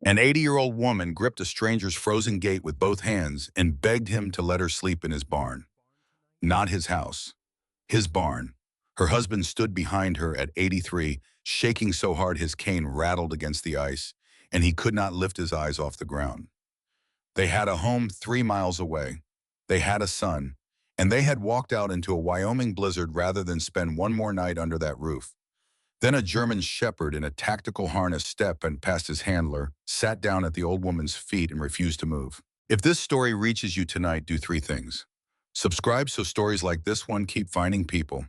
An 80-year-old woman gripped a stranger's frozen gate with both hands and begged him to let her sleep in his barn. Not his house, his barn. Her husband stood behind her at 83, shaking so hard his cane rattled against the ice, and he could not lift his eyes off the ground. They had a home 3 miles away. They had a son, and they had walked out into a Wyoming blizzard rather than spend one more night under that roof. Then a German shepherd in a tactical harness stepped and past his handler, sat down at the old woman's feet and refused to move. If this story reaches you tonight, do three things. Subscribe so stories like this one keep finding people.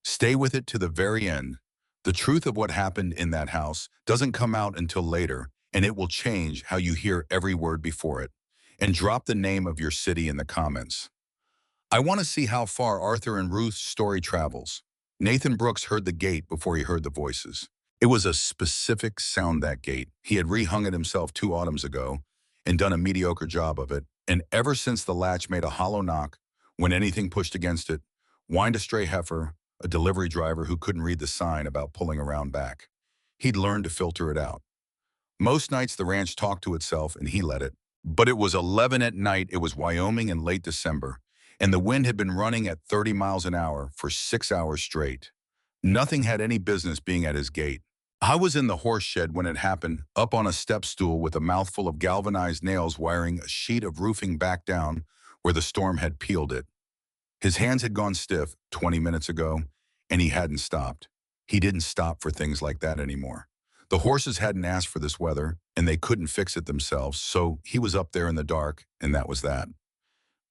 Stay with it to the very end. The truth of what happened in that house doesn't come out until later, and it will change how you hear every word before it. And drop the name of your city in the comments. I want to see how far Arthur and Ruth's story travels. Nathan Brooks heard the gate before he heard the voices. It was a specific sound, that gate. He had rehung it himself 2 autumns ago and done a mediocre job of it. And ever since the latch made a hollow knock when anything pushed against it, whined a stray heifer, a delivery driver who couldn't read the sign about pulling around back. He'd learned to filter it out. Most nights the ranch talked to itself and he let it. But it was 11 at night, it was Wyoming in late December, and the wind had been running at 30 miles an hour for 6 hours straight. Nothing had any business being at his gate. I was in the horse shed when it happened, up on a step stool with a mouthful of galvanized nails wiring a sheet of roofing back down where the storm had peeled it. His hands had gone stiff 20 minutes ago, and he hadn't stopped. He didn't stop for things like that anymore. The horses hadn't asked for this weather, and they couldn't fix it themselves, so he was up there in the dark, and that was that.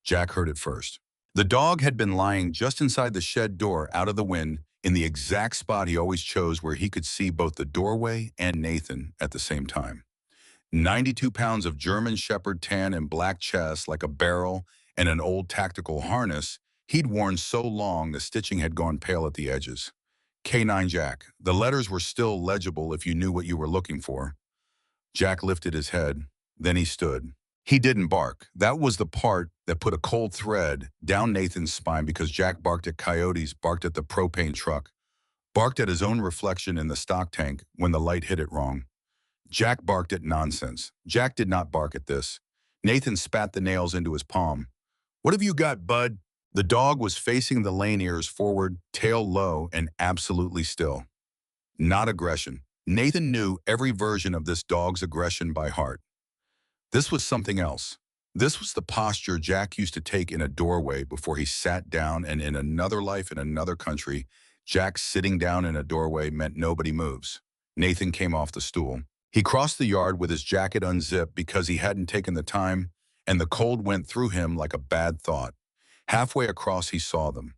Jack heard it first. The dog had been lying just inside the shed door out of the wind in the exact spot he always chose where he could see both the doorway and Nathan at the same time. 92 pounds of German Shepherd tan and black chest like a barrel and an old tactical harness he'd worn so long the stitching had gone pale at the edges. K9 Jack. The letters were still legible if you knew what you were looking for. Jack lifted his head. Then he stood. He didn't bark. That was the part that put a cold thread down Nathan's spine because Jack barked at coyotes, barked at the propane truck, barked at his own reflection in the stock tank when the light hit it wrong. Jack barked at nonsense. Jack did not bark at this. Nathan spat the nails into his palm. "What have you got, bud?" The dog was facing the lane, ears forward, tail low, and absolutely still. Not aggression. Nathan knew every version of this dog's aggression by heart. This was something else. This was the posture Jack used to take in a doorway before he sat down, and in another life in another country, Jack sitting down in a doorway meant nobody moves. Nathan came off the stool. He crossed the yard with his jacket unzipped because he hadn't taken the time, and the cold went through him like a bad thought. Halfway across he saw them.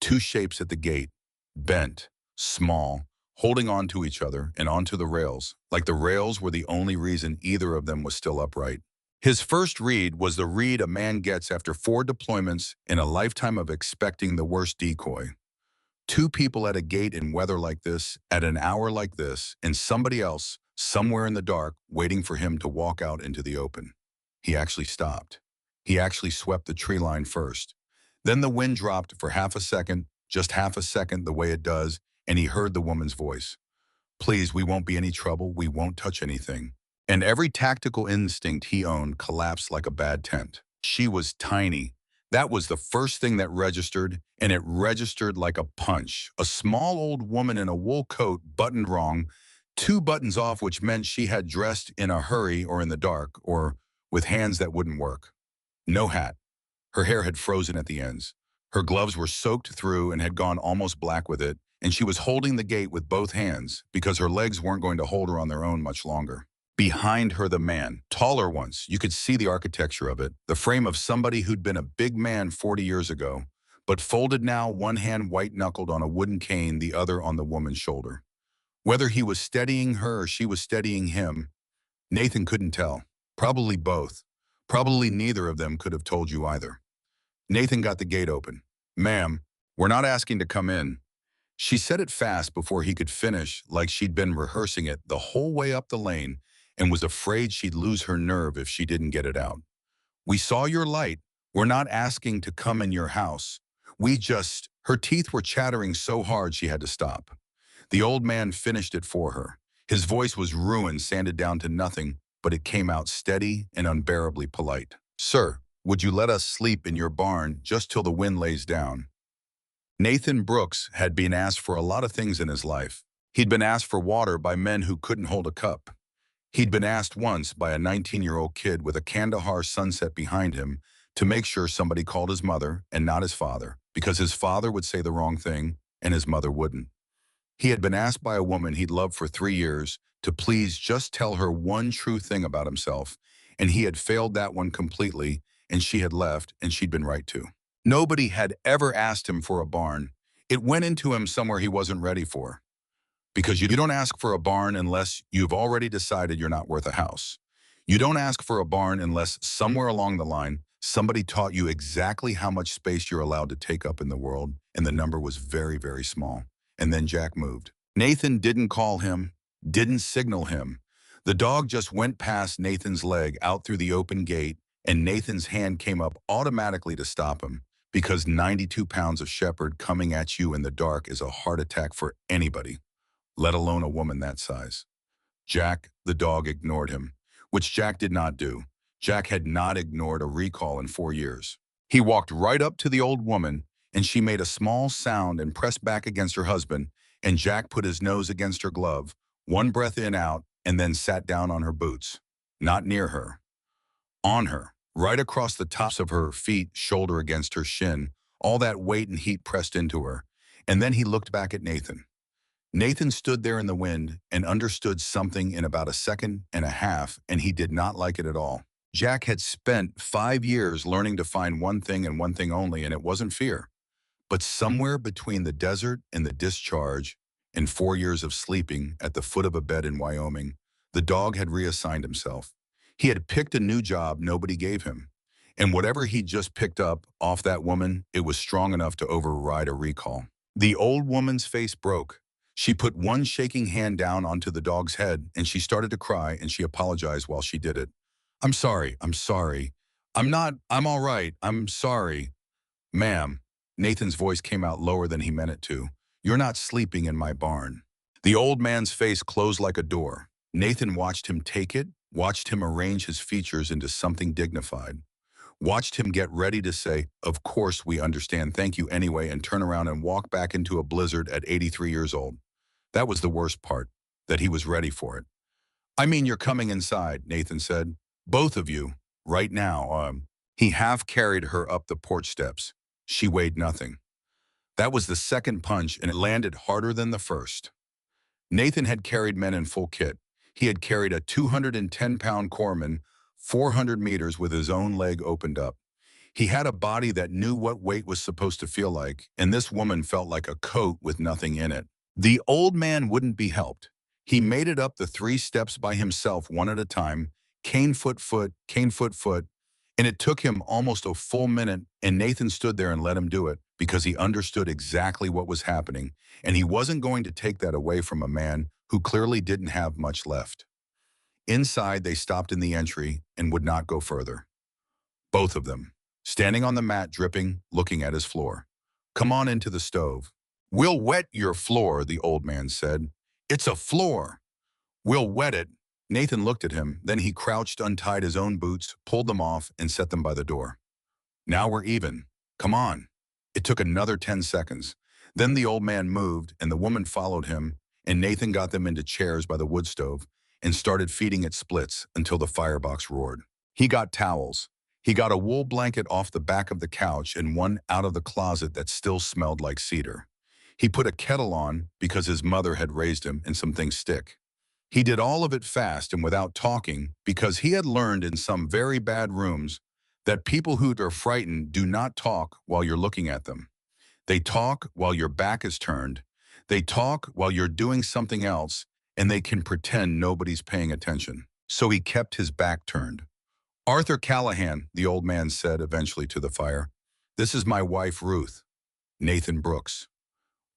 Two shapes at the gate, bent, small, holding on to each other and onto the rails, like the rails were the only reason either of them was still upright. His first read was the read a man gets after 4 deployments in a lifetime of expecting the worst decoy. Two people at a gate in weather like this, at an hour like this, and somebody else, somewhere in the dark, waiting for him to walk out into the open. He actually stopped. He actually swept the tree line first. Then the wind dropped for half a second, just half a second the way it does, and he heard the woman's voice. "Please, we won't be any trouble. We won't touch anything." And every tactical instinct he owned collapsed like a bad tent. She was tiny. That was the first thing that registered, and it registered like a punch. A small old woman in a wool coat buttoned wrong, 2 buttons off, which meant she had dressed in a hurry or in the dark, or with hands that wouldn't work. No hat. Her hair had frozen at the ends. Her gloves were soaked through and had gone almost black with it, and she was holding the gate with both hands because her legs weren't going to hold her on their own much longer. Behind her the man, taller once, you could see the architecture of it, the frame of somebody who'd been a big man 40 years ago, but folded now, one hand white-knuckled on a wooden cane, the other on the woman's shoulder. Whether he was steadying her or she was steadying him, Nathan couldn't tell. Probably both. Probably neither of them could have told you either. Nathan got the gate open. "Ma'am, we're not asking to come in." She said it fast before he could finish, like she'd been rehearsing it the whole way up the lane and was afraid she'd lose her nerve if she didn't get it out. "We saw your light. We're not asking to come in your house. We just—" Her teeth were chattering so hard she had to stop. The old man finished it for her. His voice was ruined, sanded down to nothing. but it came out steady and unbearably polite. "Sir, would you let us sleep in your barn just till the wind lays down?" Nathan Brooks had been asked for a lot of things in his life. He'd been asked for water by men who couldn't hold a cup. He'd been asked once by a 19-year-old kid with a Kandahar sunset behind him to make sure somebody called his mother and not his father, because his father would say the wrong thing and his mother wouldn't. He had been asked by a woman he'd loved for 3 years to please just tell her one true thing about himself, and he had failed that one completely, and she had left, and she'd been right to. Nobody had ever asked him for a barn. It went into him somewhere he wasn't ready for. Because you don't ask for a barn unless you've already decided you're not worth a house. You don't ask for a barn unless somewhere along the line, somebody taught you exactly how much space you're allowed to take up in the world, and the number was very, very small. And then Jack moved. Nathan didn't call him, didn't signal him. The dog just went past Nathan's leg out through the open gate, and Nathan's hand came up automatically to stop him, because 92 pounds of shepherd coming at you in the dark is a heart attack for anybody, let alone a woman that size. Jack, the dog, ignored him, which Jack did not do. Jack had not ignored a recall in 4 years. He walked right up to the old woman, and she made a small sound and pressed back against her husband, and Jack put his nose against her glove, one breath in out, and then sat down on her boots. Not near her. On her, right across the tops of her feet, shoulder against her shin, all that weight and heat pressed into her. And then he looked back at Nathan. Nathan stood there in the wind and understood something in about a second and a half, and he did not like it at all. Jack had spent 5 years learning to find one thing and one thing only, and it wasn't fear. But somewhere between the desert and the discharge and 4 years of sleeping at the foot of a bed in Wyoming, the dog had reassigned himself. He had picked a new job nobody gave him. And whatever he'd just picked up off that woman, it was strong enough to override a recall. The old woman's face broke. She put one shaking hand down onto the dog's head, and she started to cry, and she apologized while she did it. I'm sorry. I'm all right. I'm sorry. Ma'am, Nathan's voice came out lower than he meant it to. You're not sleeping in my barn. The old man's face closed like a door. Nathan watched him take it, watched him arrange his features into something dignified, watched him get ready to say, of course we understand, thank you anyway, and turn around and walk back into a blizzard at 83 years old. That was the worst part, that he was ready for it. I mean, you're coming inside, Nathan said. Both of you, right now. He half carried her up the porch steps. She weighed nothing. That was the second punch, and it landed harder than the first. Nathan had carried men in full kit. He had carried a 210-pound corpsman 400 meters with his own leg opened up. He had a body that knew what weight was supposed to feel like, and this woman felt like a coat with nothing in it. The old man wouldn't be helped. He made it up the 3 steps by himself, one at a time, cane foot, and it took him almost a full minute, and Nathan stood there and let him do it because he understood exactly what was happening, and he wasn't going to take that away from a man who clearly didn't have much left. Inside, they stopped in the entry and would not go further. Both of them, standing on the mat dripping, looking at his floor. Come on into the stove. We'll wet your floor, the old man said. It's a floor. We'll wet it. Nathan looked at him, then he crouched, untied his own boots, pulled them off, and set them by the door. Now we're even. Come on. It took another 10 seconds. Then the old man moved, and the woman followed him, and Nathan got them into chairs by the wood stove and started feeding it splits until the firebox roared. He got towels. He got a wool blanket off the back of the couch and one out of the closet that still smelled like cedar. He put a kettle on because his mother had raised him, and some things stick. He did all of it fast and without talking because he had learned in some very bad rooms that people who are frightened do not talk while you're looking at them. They talk while your back is turned. They talk while you're doing something else, and they can pretend nobody's paying attention. So he kept his back turned. Arthur Callahan, the old man said eventually to the fire. This is my wife, Ruth. Nathan Brooks.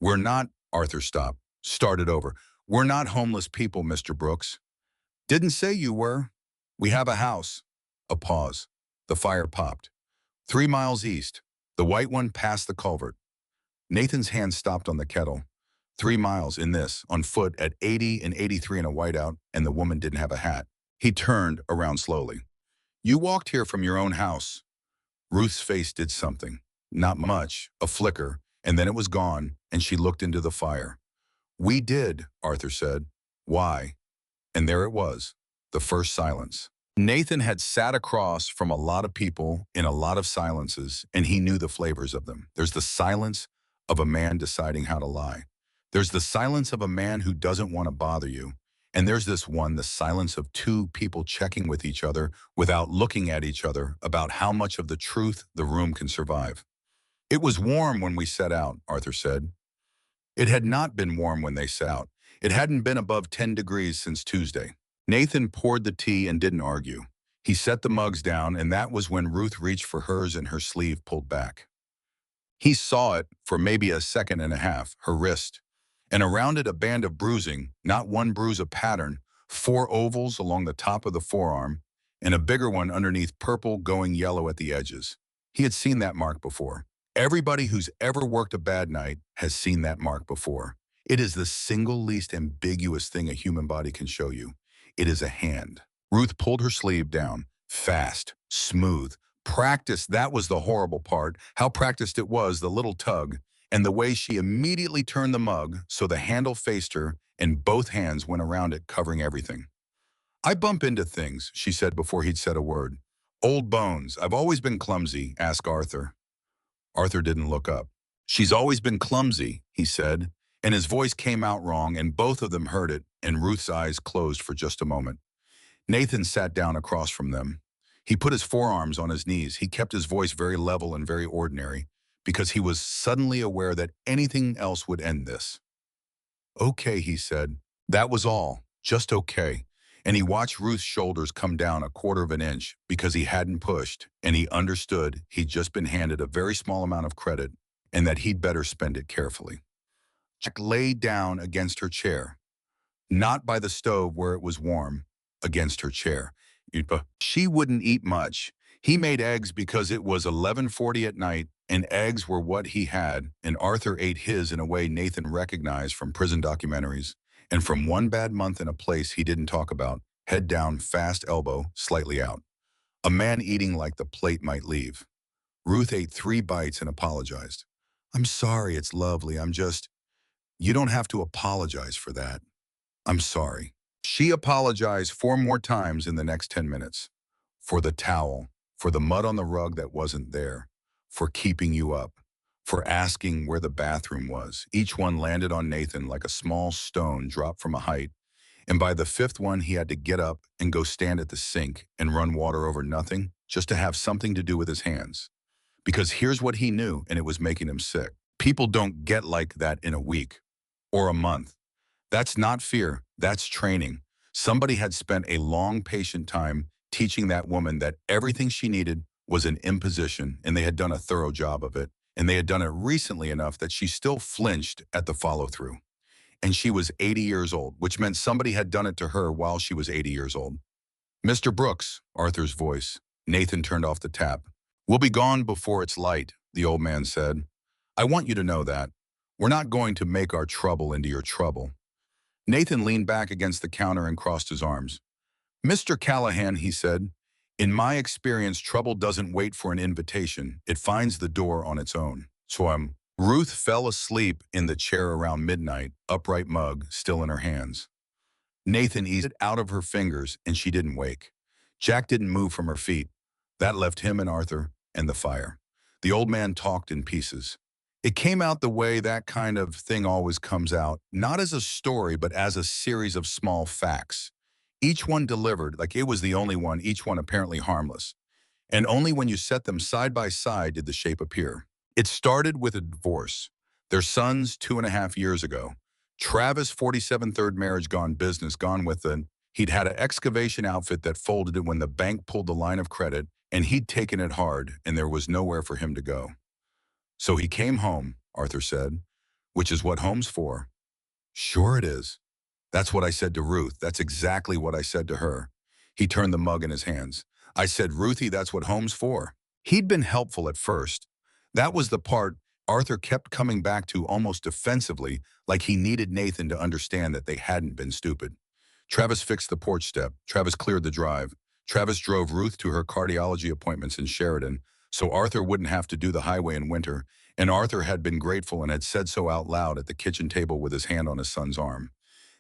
We're not, Arthur stopped, started over. We're not homeless people, Mr. Brooks. Didn't say you were. We have a house. A pause. The fire popped. 3 miles east. The white one past the culvert. Nathan's hand stopped on the kettle. 3 miles in this, on foot at 80 and 83 in a whiteout, and the woman didn't have a hat. He turned around slowly. You walked here from your own house. Ruth's face did something. Not much, a flicker, and then it was gone, and she looked into the fire. We did, Arthur said. Why? And there it was, the first silence. Nathan had sat across from a lot of people in a lot of silences, and he knew the flavors of them. There's the silence of a man deciding how to lie. There's the silence of a man who doesn't want to bother you. And there's this one, the silence of two people checking with each other without looking at each other about how much of the truth the room can survive. It was warm when we set out, Arthur said. It had not been warm when they set out. It hadn't been above 10 degrees since Tuesday. Nathan poured the tea and didn't argue. He set the mugs down, and that was when Ruth reached for hers and her sleeve pulled back. He saw it for maybe a second and a half, her wrist, and around it a band of bruising, not one bruise, a pattern, 4 ovals along the top of the forearm, and a bigger one underneath, purple going yellow at the edges. He had seen that mark before. Everybody who's ever worked a bad night has seen that mark before. It is the single least ambiguous thing a human body can show you. It is a hand. Ruth pulled her sleeve down, fast, smooth. Practiced, that was the horrible part. How practiced it was, the little tug, and the way she immediately turned the mug so the handle faced her and both hands went around it, covering everything. I bump into things, she said before he'd said a word. Old bones. I've always been clumsy, asked Arthur. Arthur didn't look up. She's always been clumsy, he said, and his voice came out wrong, and both of them heard it, and Ruth's eyes closed for just a moment. Nathan sat down across from them. He put his forearms on his knees. He kept his voice very level and very ordinary, because he was suddenly aware that anything else would end this. Okay, he said. That was all. Just okay. And he watched Ruth's shoulders come down a quarter of an inch because he hadn't pushed, and he understood he'd just been handed a very small amount of credit and that he'd better spend it carefully. Jack lay down against her chair, not by the stove where it was warm, against her chair. She wouldn't eat much. He made eggs because it was 11:40 at night, and eggs were what he had, and Arthur ate his in a way Nathan recognized from prison documentaries, and from one bad month in a place he didn't talk about, head down, fast elbow, slightly out. A man eating like the plate might leave. Ruth ate 3 bites and apologized. I'm sorry, it's lovely, you don't have to apologize for that. I'm sorry. She apologized 4 more times in the next 10 minutes. For the towel, for the mud on the rug that wasn't there, for keeping you up, for asking where the bathroom was. Each one landed on Nathan like a small stone dropped from a height, and by the 5th one he had to get up and go stand at the sink and run water over nothing just to have something to do with his hands. Because here's what he knew, and it was making him sick. People don't get like that in a week or a month. That's not fear, that's training. Somebody had spent a long, patient time teaching that woman that everything she needed was an imposition, and they had done a thorough job of it, and they had done it recently enough that she still flinched at the follow-through. And she was 80 years old, which meant somebody had done it to her while she was 80 years old. Mr. Brooks, Arthur's voice. Nathan turned off the tap. We'll be gone before it's light, the old man said. I want you to know that. We're not going to make our trouble into your trouble. Nathan leaned back against the counter and crossed his arms. Mr. Callahan, he said, in my experience, trouble doesn't wait for an invitation. It finds the door on its own. Ruth fell asleep in the chair around midnight, upright mug still in her hands. Nathan eased it out of her fingers, and she didn't wake. Jack didn't move from her feet. That left him and Arthur and the fire. The old man talked in pieces. It came out the way that kind of thing always comes out, not as a story, but as a series of small facts. Each one delivered, like it was the only one, each one apparently harmless. And only when you set them side by side did the shape appear. It started with a divorce. Their sons 2.5 years ago. Travis, 47, third marriage gone business, gone with it. He'd had an excavation outfit that folded it when the bank pulled the line of credit, and he'd taken it hard, and there was nowhere for him to go. So he came home, Arthur said, which is what home's for. Sure it is. That's what I said to Ruth. That's exactly what I said to her. He turned the mug in his hands. I said, Ruthie, that's what home's for. He'd been helpful at first. That was the part Arthur kept coming back to almost defensively, like he needed Nathan to understand that they hadn't been stupid. Travis fixed the porch step. Travis cleared the drive. Travis drove Ruth to her cardiology appointments in Sheridan, so Arthur wouldn't have to do the highway in winter, and Arthur had been grateful and had said so out loud at the kitchen table with his hand on his son's arm.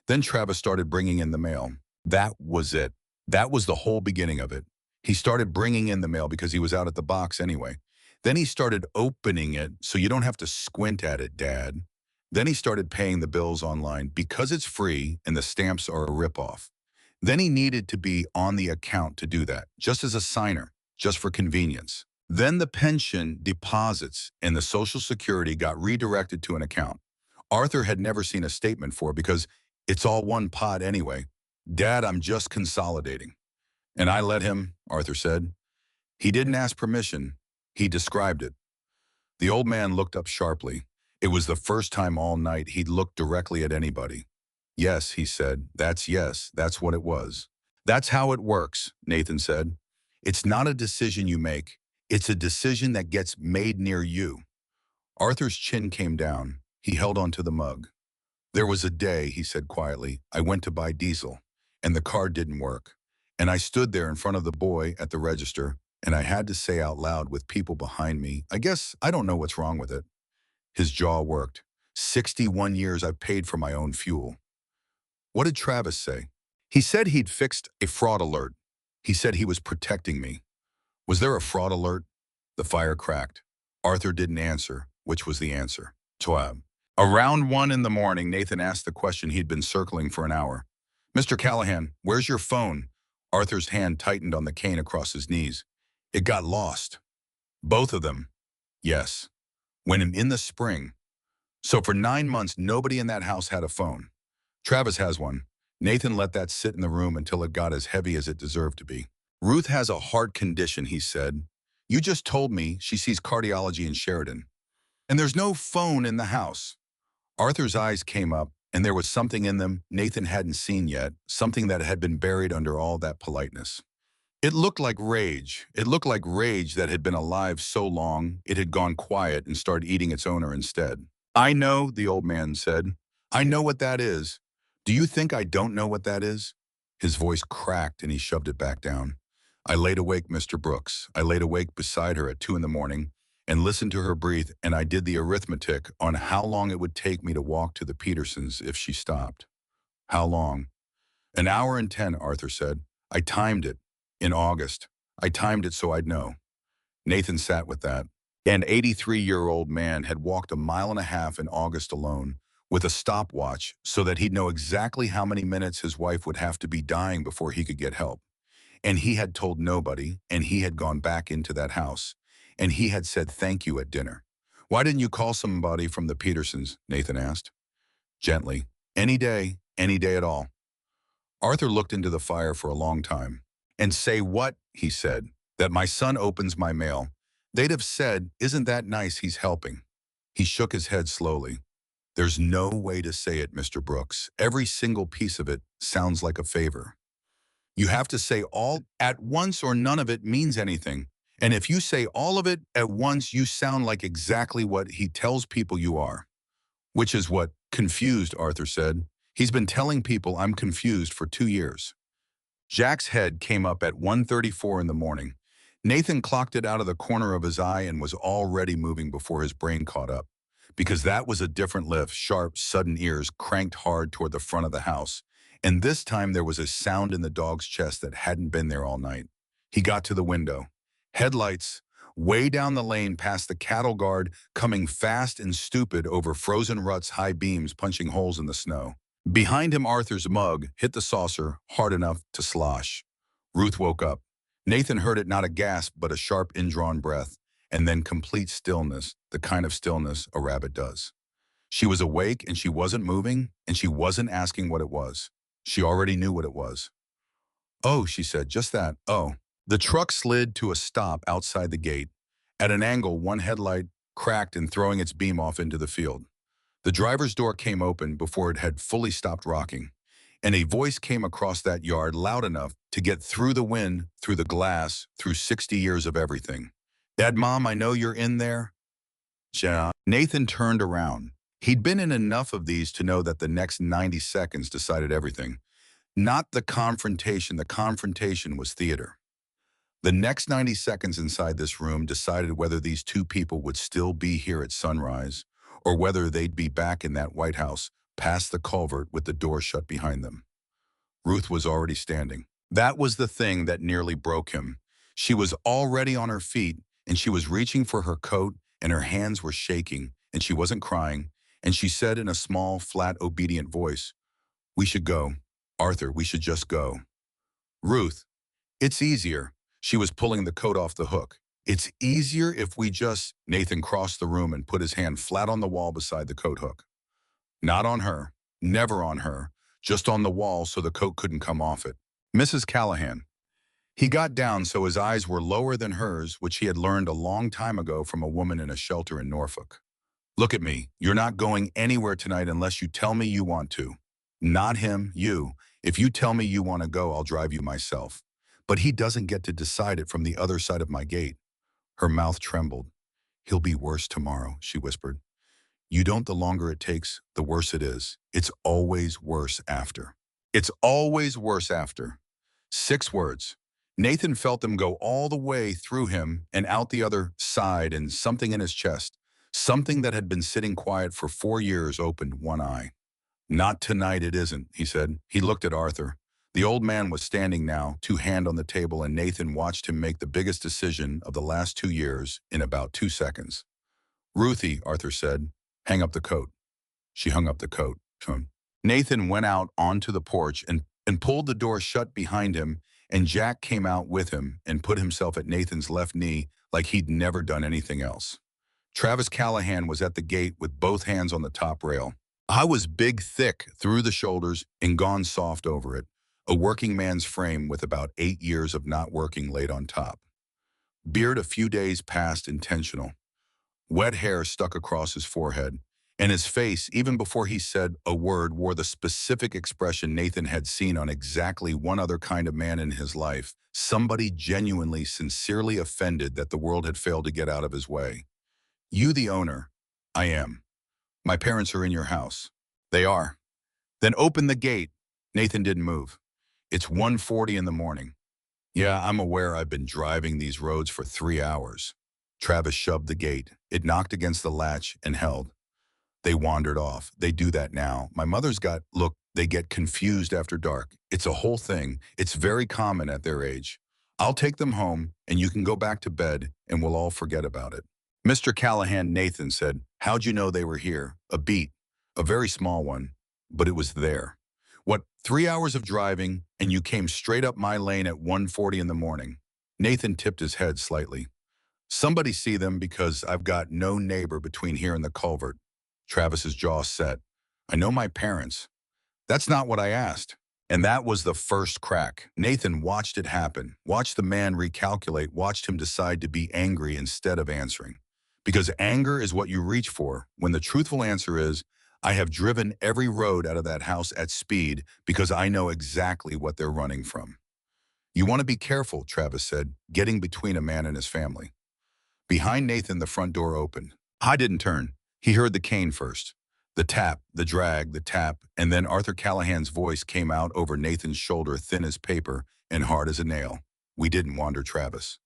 Then Travis started bringing in the mail. That was it. That was the whole beginning of it. He started bringing in the mail because he was out at the box anyway. Then he started opening it so you don't have to squint at it, Dad. Then he started paying the bills online because it's free and the stamps are a ripoff. Then he needed to be on the account to do that, just as a signer, just for convenience. Then the pension deposits and the Social Security got redirected to an account. Arthur had never seen a statement for because it's all one pot anyway. Dad, I'm just consolidating. And I let him, Arthur said. He didn't ask permission. He described it. The old man looked up sharply. It was the first time all night he'd looked directly at anybody. Yes, he said. Yes, that's what it was. That's how it works, Nathan said. It's not a decision you make. It's a decision that gets made near you. Arthur's chin came down. He held onto the mug. There was a day, he said quietly, I went to buy diesel, and the card didn't work. And I stood there in front of the boy at the register, and I had to say out loud with people behind me, I guess I don't know what's wrong with it. His jaw worked. 61 years I've paid for my own fuel. What did Travis say? He said he'd fixed a fraud alert. He said he was protecting me. Was there a fraud alert? The fire cracked. Arthur didn't answer, which was the answer. Twab. Around 1 in the morning, Nathan asked the question he'd been circling for an hour. Mr. Callahan, where's your phone? Arthur's hand tightened on the cane across his knees. It got lost. Both of them. Yes. When in the spring. So for 9 months, nobody in that house had a phone. Travis has one. Nathan let that sit in the room until it got as heavy as it deserved to be. Ruth has a heart condition, he said. You just told me she sees cardiology in Sheridan. And there's no phone in the house. Arthur's eyes came up, and there was something in them Nathan hadn't seen yet, something that had been buried under all that politeness. It looked like rage. It looked like rage that had been alive so long, it had gone quiet and started eating its owner instead. I know, the old man said. I know what that is. Do you think I don't know what that is? His voice cracked and he shoved it back down. I laid awake, Mr. Brooks. I laid awake beside her at 2 in the morning and listened to her breathe, and I did the arithmetic on how long it would take me to walk to the Petersons if she stopped. How long? An hour and 10, Arthur said. I timed it. In August. I timed it so I'd know. Nathan sat with that. An 83-year-old man had walked 1.5 miles in August alone, with a stopwatch so that he'd know exactly how many minutes his wife would have to be dying before he could get help. And he had told nobody, and he had gone back into that house, and he had said thank you at dinner. Why didn't you call somebody from the Petersons? Nathan asked. Gently. Any day at all. Arthur looked into the fire for a long time. And say what? He said. That my son opens my mail. They'd have said, isn't that nice he's helping? He shook his head slowly. There's no way to say it, Mr. Brooks. Every single piece of it sounds like a favor. You have to say all at once or none of it means anything. And if you say all of it at once, you sound like exactly what he tells people you are. Which is what? Confused, Arthur said. He's been telling people I'm confused for 2 years. Jack's head came up at 1:34 in the morning. Nathan clocked it out of the corner of his eye and was already moving before his brain caught up. Because that was a different lift, sharp, sudden ears cranked hard toward the front of the house. And this time there was a sound in the dog's chest that hadn't been there all night. He got to the window. Headlights, way down the lane past the cattle guard, coming fast and stupid over frozen ruts, high beams punching holes in the snow. Behind him, Arthur's mug hit the saucer hard enough to slosh. Ruth woke up. Nathan heard it, not a gasp, but a sharp, indrawn breath, and then complete stillness, the kind of stillness a rabbit does. She was awake, and she wasn't moving, and she wasn't asking what it was. She already knew what it was. Oh, she said, just that, oh. The truck slid to a stop outside the gate. At an angle, one headlight cracked and throwing its beam off into the field. The driver's door came open before it had fully stopped rocking, and a voice came across that yard loud enough to get through the wind, through the glass, through 60 years of everything. Dad, Mom, I know you're in there. Ja. Nathan turned around. He'd been in enough of these to know that the next 90 seconds decided everything. Not the confrontation. The confrontation was theater. The next 90 seconds inside this room decided whether these two people would still be here at sunrise or whether they'd be back in that White House past the culvert with the door shut behind them. Ruth was already standing. That was the thing that nearly broke him. She was already on her feet, and she was reaching for her coat, and her hands were shaking, and she wasn't crying, and she said in a small, flat, obedient voice, "We should go. Arthur, we should just go." "Ruth, it's easier." She was pulling the coat off the hook. "It's easier if we just—" Nathan crossed the room and put his hand flat on the wall beside the coat hook. Not on her. Never on her. Just on the wall so the coat couldn't come off it. "Mrs. Callahan." He got down so his eyes were lower than hers, which he had learned a long time ago from a woman in a shelter in Norfolk. "Look at me. You're not going anywhere tonight unless you tell me you want to." "Not him, you. If you tell me you want to go, I'll drive you myself. But he doesn't get to decide it from the other side of my gate." Her mouth trembled. "He'll be worse tomorrow," she whispered. "You don't. The longer it takes, the worse it is. It's always worse after. It's always worse after." 6 words. Nathan felt them go all the way through him and out the other side, and something in his chest, something that had been sitting quiet for 4 years, opened one eye. "Not tonight, it isn't," he said. He looked at Arthur. The old man was standing now, 2 hands on the table, and Nathan watched him make the biggest decision of the last 2 years in about 2 seconds. "Ruthie," Arthur said, "hang up the coat." She hung up the coat. Nathan went out onto the porch and pulled the door shut behind him, and Jack came out with him and put himself at Nathan's left knee like he'd never done anything else. Travis Callahan was at the gate with both hands on the top rail. I was big, thick, through the shoulders and gone soft over it, a working man's frame with about 8 years of not working laid on top. Beard a few days past intentional. Wet hair stuck across his forehead, and his face, even before he said a word, wore the specific expression Nathan had seen on exactly one other kind of man in his life, somebody genuinely, sincerely offended that the world had failed to get out of his way. "You the owner?" "I am." "My parents are in your house." "They are." "Then open the gate." Nathan didn't move. "It's 1:40 in the morning." "Yeah, I'm aware. I've been driving these roads for 3 hours." Travis shoved the gate. It knocked against the latch and held. They wandered off. They do that now. My mother's got— Look, they get confused after dark. It's a whole thing. It's very common at their age. I'll take them home, and you can go back to bed, and we'll all forget about it. "Mr. Callahan," Nathan said, "how'd you know they were here?" "A beat. A very small one. But it was there." "What, 3 hours of driving, and you came straight up my lane at 1:40 in the morning?" Nathan tipped his head slightly. "Somebody see them, because I've got no neighbor between here and the culvert." Travis's jaw set. "I know my parents." "That's not what I asked." And that was the first crack. Nathan watched it happen, watched the man recalculate, watched him decide to be angry instead of answering. Because anger is what you reach for, when the truthful answer is, "I have driven every road out of that house at speed because I know exactly what they're running from." "You want to be careful," Travis said, getting between a man and his family. Behind Nathan, the front door opened. I didn't turn. He heard the cane first. The tap, the drag, the tap, and then Arthur Callahan's voice came out over Nathan's shoulder, thin as paper and hard as a nail. "We didn't wander, Travis."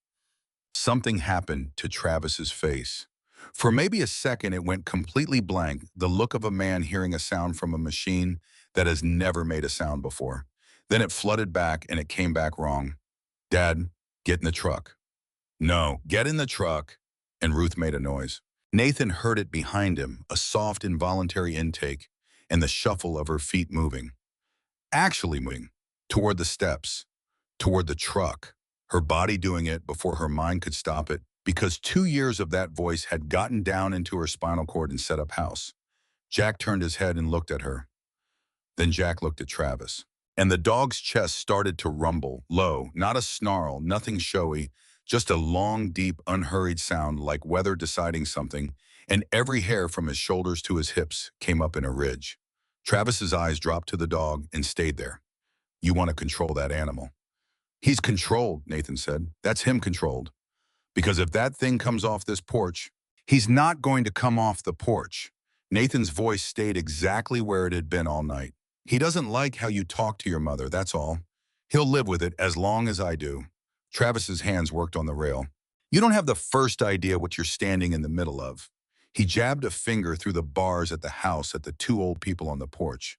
Something happened to Travis's face. For maybe a second, it went completely blank, the look of a man hearing a sound from a machine that has never made a sound before. Then it flooded back, and it came back wrong. "Dad, get in the truck." "No, get in the truck." And Ruth made a noise. Nathan heard it behind him, a soft, involuntary intake, and the shuffle of her feet moving. Actually moving. Toward the steps. Toward the truck. Her body doing it before her mind could stop it, because 2 years of that voice had gotten down into her spinal cord and set up house. Jack turned his head and looked at her. Then Jack looked at Travis. And the dog's chest started to rumble, low, not a snarl, nothing showy, just a long, deep, unhurried sound like weather deciding something, and every hair from his shoulders to his hips came up in a ridge. Travis's eyes dropped to the dog and stayed there. "You want to control that animal." "He's controlled," Nathan said. "That's him controlled. Because if that thing comes off this porch, he's not going to come off the porch." Nathan's voice stayed exactly where it had been all night. He doesn't like how you talk to your mother, that's all. He'll live with it as long as I do. Travis's hands worked on the rail. You don't have the first idea what you're standing in the middle of. He jabbed a finger through the bars at the house at the two old people on the porch.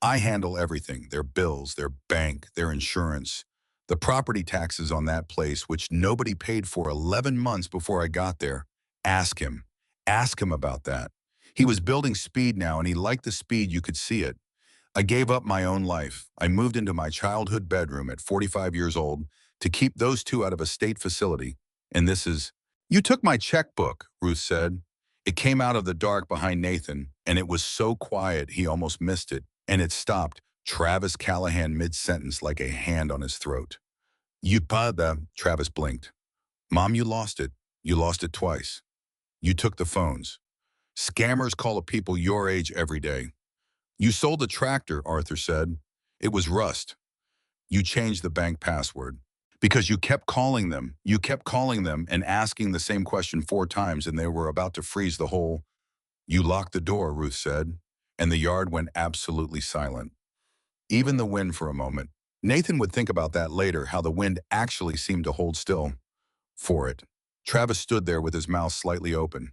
I handle everything, their bills, their bank, their insurance, the property taxes on that place, which nobody paid for 11 months before I got there. Ask him. Ask him about that. He was building speed now, and he liked the speed. You could see it. I gave up my own life. I moved into my childhood bedroom at 45 years old to keep those two out of a state facility. And this is, you took my checkbook, Ruth said. It came out of the dark behind Nathan, and it was so quiet he almost missed it. And it stopped Travis Callahan mid-sentence like a hand on his throat. You pada, Travis blinked. Mom, you lost it. You lost it twice. You took the phones. Scammers call a people your age every day. You sold the tractor, Arthur said. It was rust. You changed the bank password. Because you kept calling them. You kept calling them and asking the same question 4 times, and they were about to freeze the whole. You locked the door, Ruth said, and the yard went absolutely silent. Even the wind for a moment. Nathan would think about that later, how the wind actually seemed to hold still for it. Travis stood there with his mouth slightly open.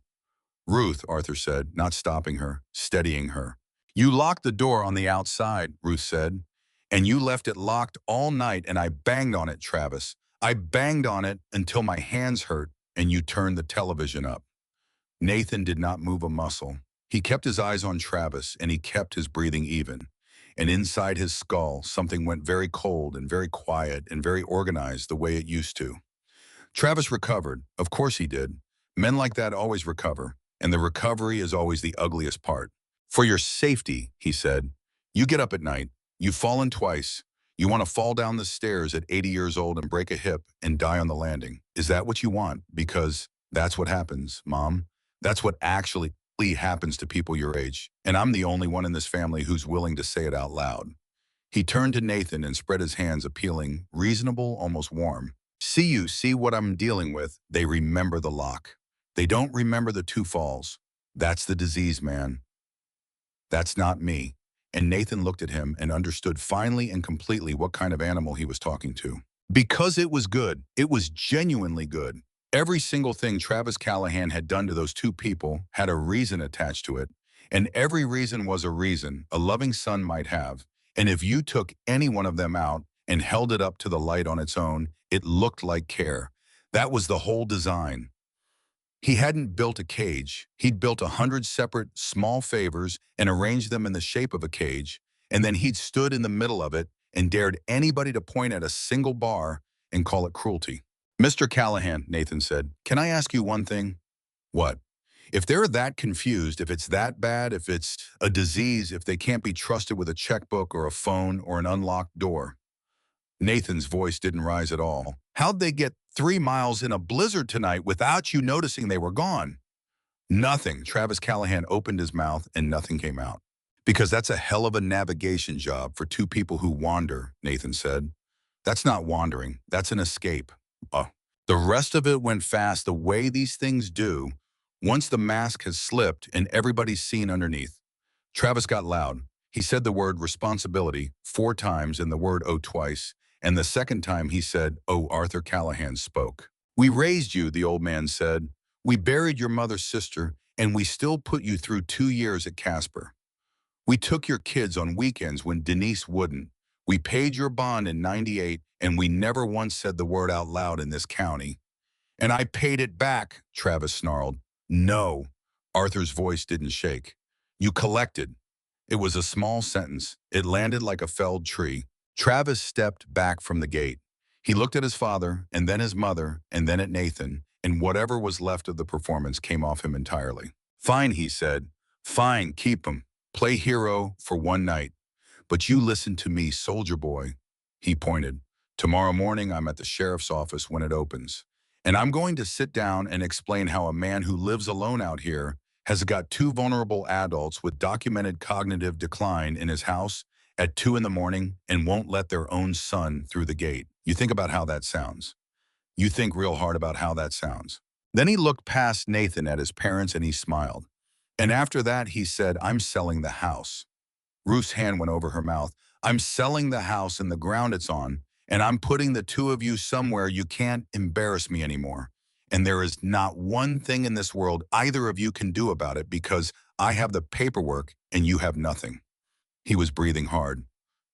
Ruth, Arthur said, not stopping her, steadying her. You locked the door on the outside, Ruth said, and you left it locked all night, and I banged on it, Travis. I banged on it until my hands hurt, and you turned the television up. Nathan did not move a muscle. He kept his eyes on Travis, and he kept his breathing even. And inside his skull, something went very cold and very quiet and very organized the way it used to. Travis recovered. Of course he did. Men like that always recover, and the recovery is always the ugliest part. For your safety, he said, you get up at night, you've fallen twice, you want to fall down the stairs at 80 years old and break a hip and die on the landing. Is that what you want? Because that's what happens, Mom. That's what actually happens to people your age, and I'm the only one in this family who's willing to say it out loud. He turned to Nathan and spread his hands, appealing, reasonable, almost warm. See what I'm dealing with. They remember the lock. They don't remember the 2 falls. That's the disease, man. That's not me. And Nathan looked at him and understood finally and completely what kind of animal he was talking to. Because it was good. It was genuinely good. Every single thing Travis Callahan had done to those 2 people had a reason attached to it. And every reason was a reason a loving son might have. And if you took any one of them out and held it up to the light on its own, it looked like care. That was the whole design. He hadn't built a cage. He'd built 100 separate small favors and arranged them in the shape of a cage, and then he'd stood in the middle of it and dared anybody to point at a single bar and call it cruelty. Mr. Callahan, Nathan said, can I ask you one thing? What? If they're that confused, if it's that bad, if it's a disease, if they can't be trusted with a checkbook or a phone or an unlocked door. Nathan's voice didn't rise at all. How'd they get 3 miles in a blizzard tonight without you noticing they were gone? Nothing. Travis Callahan opened his mouth and nothing came out. Because that's a hell of a navigation job for 2 people who wander, Nathan said. That's not wandering. That's an escape. The rest of it went fast the way these things do once the mask has slipped and everybody's seen underneath. Travis got loud. He said the word responsibility 4 times and the word oh twice, and the second time he said, oh, Arthur Callahan spoke. We raised you, the old man said. We buried your mother's sister, and we still put you through 2 years at Casper. We took your kids on weekends when Denise wouldn't. We paid your bond in '98, and we never once said the word out loud in this county. And I paid it back, Travis snarled. No. Arthur's voice didn't shake. You collected. It was a small sentence. It landed like a felled tree. Travis stepped back from the gate. He looked at his father, and then his mother, and then at Nathan, and whatever was left of the performance came off him entirely. Fine, he said. Fine, keep him. Play hero for 1 night. But you listen to me, soldier boy. He pointed. Tomorrow morning, I'm at the sheriff's office when it opens. And I'm going to sit down and explain how a man who lives alone out here has got 2 vulnerable adults with documented cognitive decline in his house at 2 in the morning and won't let their own son through the gate. You think about how that sounds. You think real hard about how that sounds. Then he looked past Nathan at his parents and he smiled. And after that, he said, I'm selling the house. Ruth's hand went over her mouth. I'm selling the house and the ground it's on, and I'm putting the two of you somewhere you can't embarrass me anymore. And there is not one thing in this world either of you can do about it because I have the paperwork and you have nothing. He was breathing hard.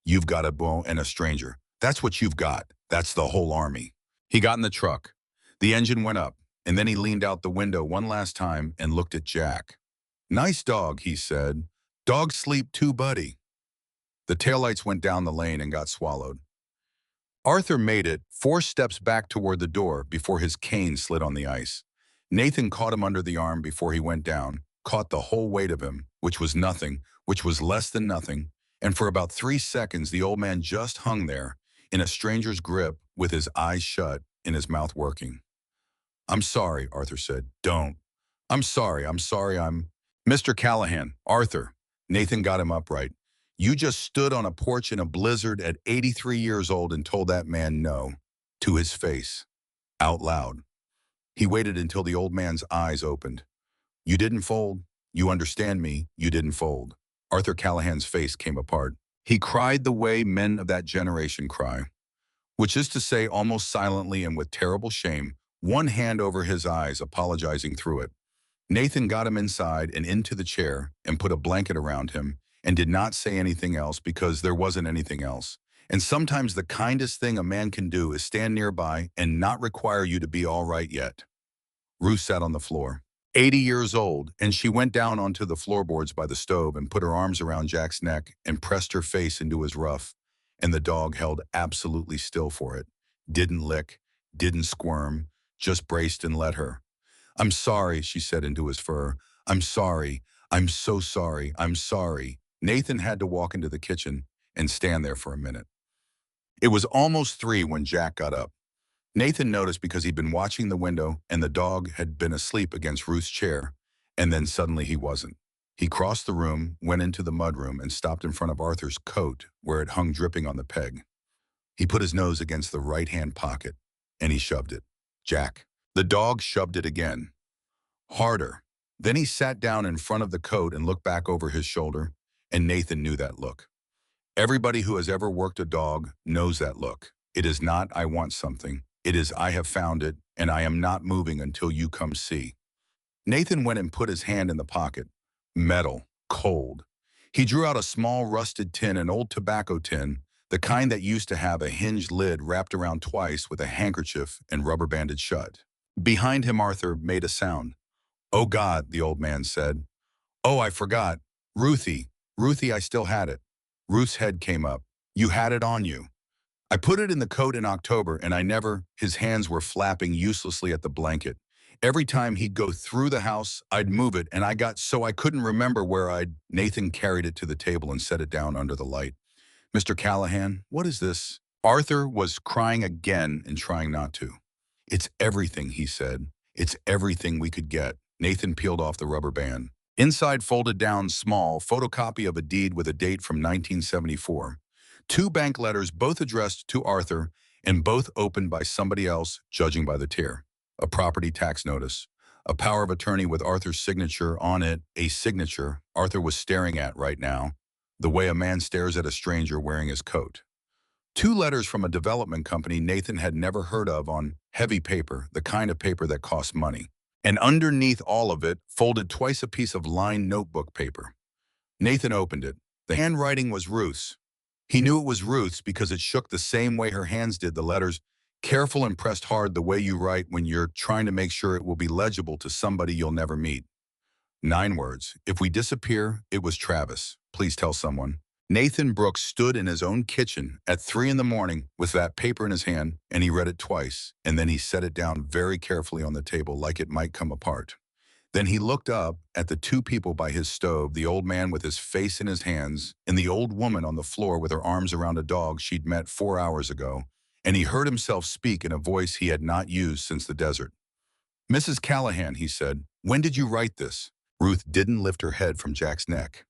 You've got a bow and a stranger. That's what you've got. That's the whole army. He got in the truck. The engine went up, and then he leaned out the window one last time and looked at Jack. Nice dog, he said. Dogs sleep too, buddy. The taillights went down the lane and got swallowed. Arthur made it 4 steps back toward the door before his cane slid on the ice. Nathan caught him under the arm before he went down, caught the whole weight of him, which was nothing, which was less than nothing, and for about 3 seconds the old man just hung there, in a stranger's grip, with his eyes shut and his mouth working. I'm sorry, Arthur said. Don't. I'm sorry, I'm... Mr. Callahan, Arthur. Nathan got him upright. You just stood on a porch in a blizzard at 83 years old and told that man no, to his face, out loud. He waited until the old man's eyes opened. You didn't fold. You understand me. You didn't fold. Arthur Callahan's face came apart. He cried the way men of that generation cry, which is to say almost silently and with terrible shame, one hand over his eyes, apologizing through it. Nathan got him inside and into the chair and put a blanket around him and did not say anything else because there wasn't anything else. And sometimes the kindest thing a man can do is stand nearby and not require you to be all right yet. Ruth sat on the floor, 80 years old, and she went down onto the floorboards by the stove and put her arms around Jack's neck and pressed her face into his ruff, and the dog held absolutely still for it. Didn't lick, didn't squirm, just braced and let her. I'm sorry, she said into his fur. I'm sorry. I'm so sorry. I'm sorry. Nathan had to walk into the kitchen and stand there for a minute. It was almost 3 when Jack got up. Nathan noticed because he'd been watching the window and the dog had been asleep against Ruth's chair, and then suddenly he wasn't. He crossed the room, went into the mudroom, and stopped in front of Arthur's coat where it hung dripping on the peg. He put his nose against the right-hand pocket, and he shoved it. Jack. The dog shoved it again. Harder. Then he sat down in front of the coat and looked back over his shoulder, and Nathan knew that look. Everybody who has ever worked a dog knows that look. It is not, I want something. It is, I have found it, and I am not moving until you come see. Nathan went and put his hand in the pocket. Metal. Cold. He drew out a small rusted tin, an old tobacco tin, the kind that used to have a hinged lid wrapped around twice with a handkerchief and rubber banded shut. Behind him, Arthur made a sound. Oh, God, the old man said. Oh, I forgot. Ruthie, I still had it. Ruth's head came up. You had it on you. I put it in the coat in October, and I never... His hands were flapping uselessly at the blanket. Every time he'd go through the house, I'd move it, and I got so I couldn't remember where I'd... Nathan carried it to the table and set it down under the light. Mr. Callahan, what is this? Arthur was crying again and trying not to. It's everything, he said. It's everything we could get. Nathan peeled off the rubber band. Inside, folded down, small, photocopy of a deed with a date from 1974. 2 bank letters, both addressed to Arthur, and both opened by somebody else, judging by the tear. A property tax notice. A power of attorney with Arthur's signature on it, a signature Arthur was staring at right now, the way a man stares at a stranger wearing his coat. 2 letters from a development company Nathan had never heard of on heavy paper, the kind of paper that costs money. And underneath all of it, folded twice a piece of lined notebook paper. Nathan opened it. The handwriting was Ruth's. He knew it was Ruth's because it shook the same way her hands did, the letters, careful and pressed hard the way you write when you're trying to make sure it will be legible to somebody you'll never meet. 9 words. If we disappear, it was Travis. Please tell someone. Nathan Brooks stood in his own kitchen at 3 in the morning with that paper in his hand, and he read it twice, and then he set it down very carefully on the table like it might come apart. Then he looked up at the 2 people by his stove, the old man with his face in his hands, and the old woman on the floor with her arms around a dog she'd met 4 hours ago, and he heard himself speak in a voice he had not used since the desert. Mrs. Callahan, he said, when did you write this? Ruth didn't lift her head from Jack's neck.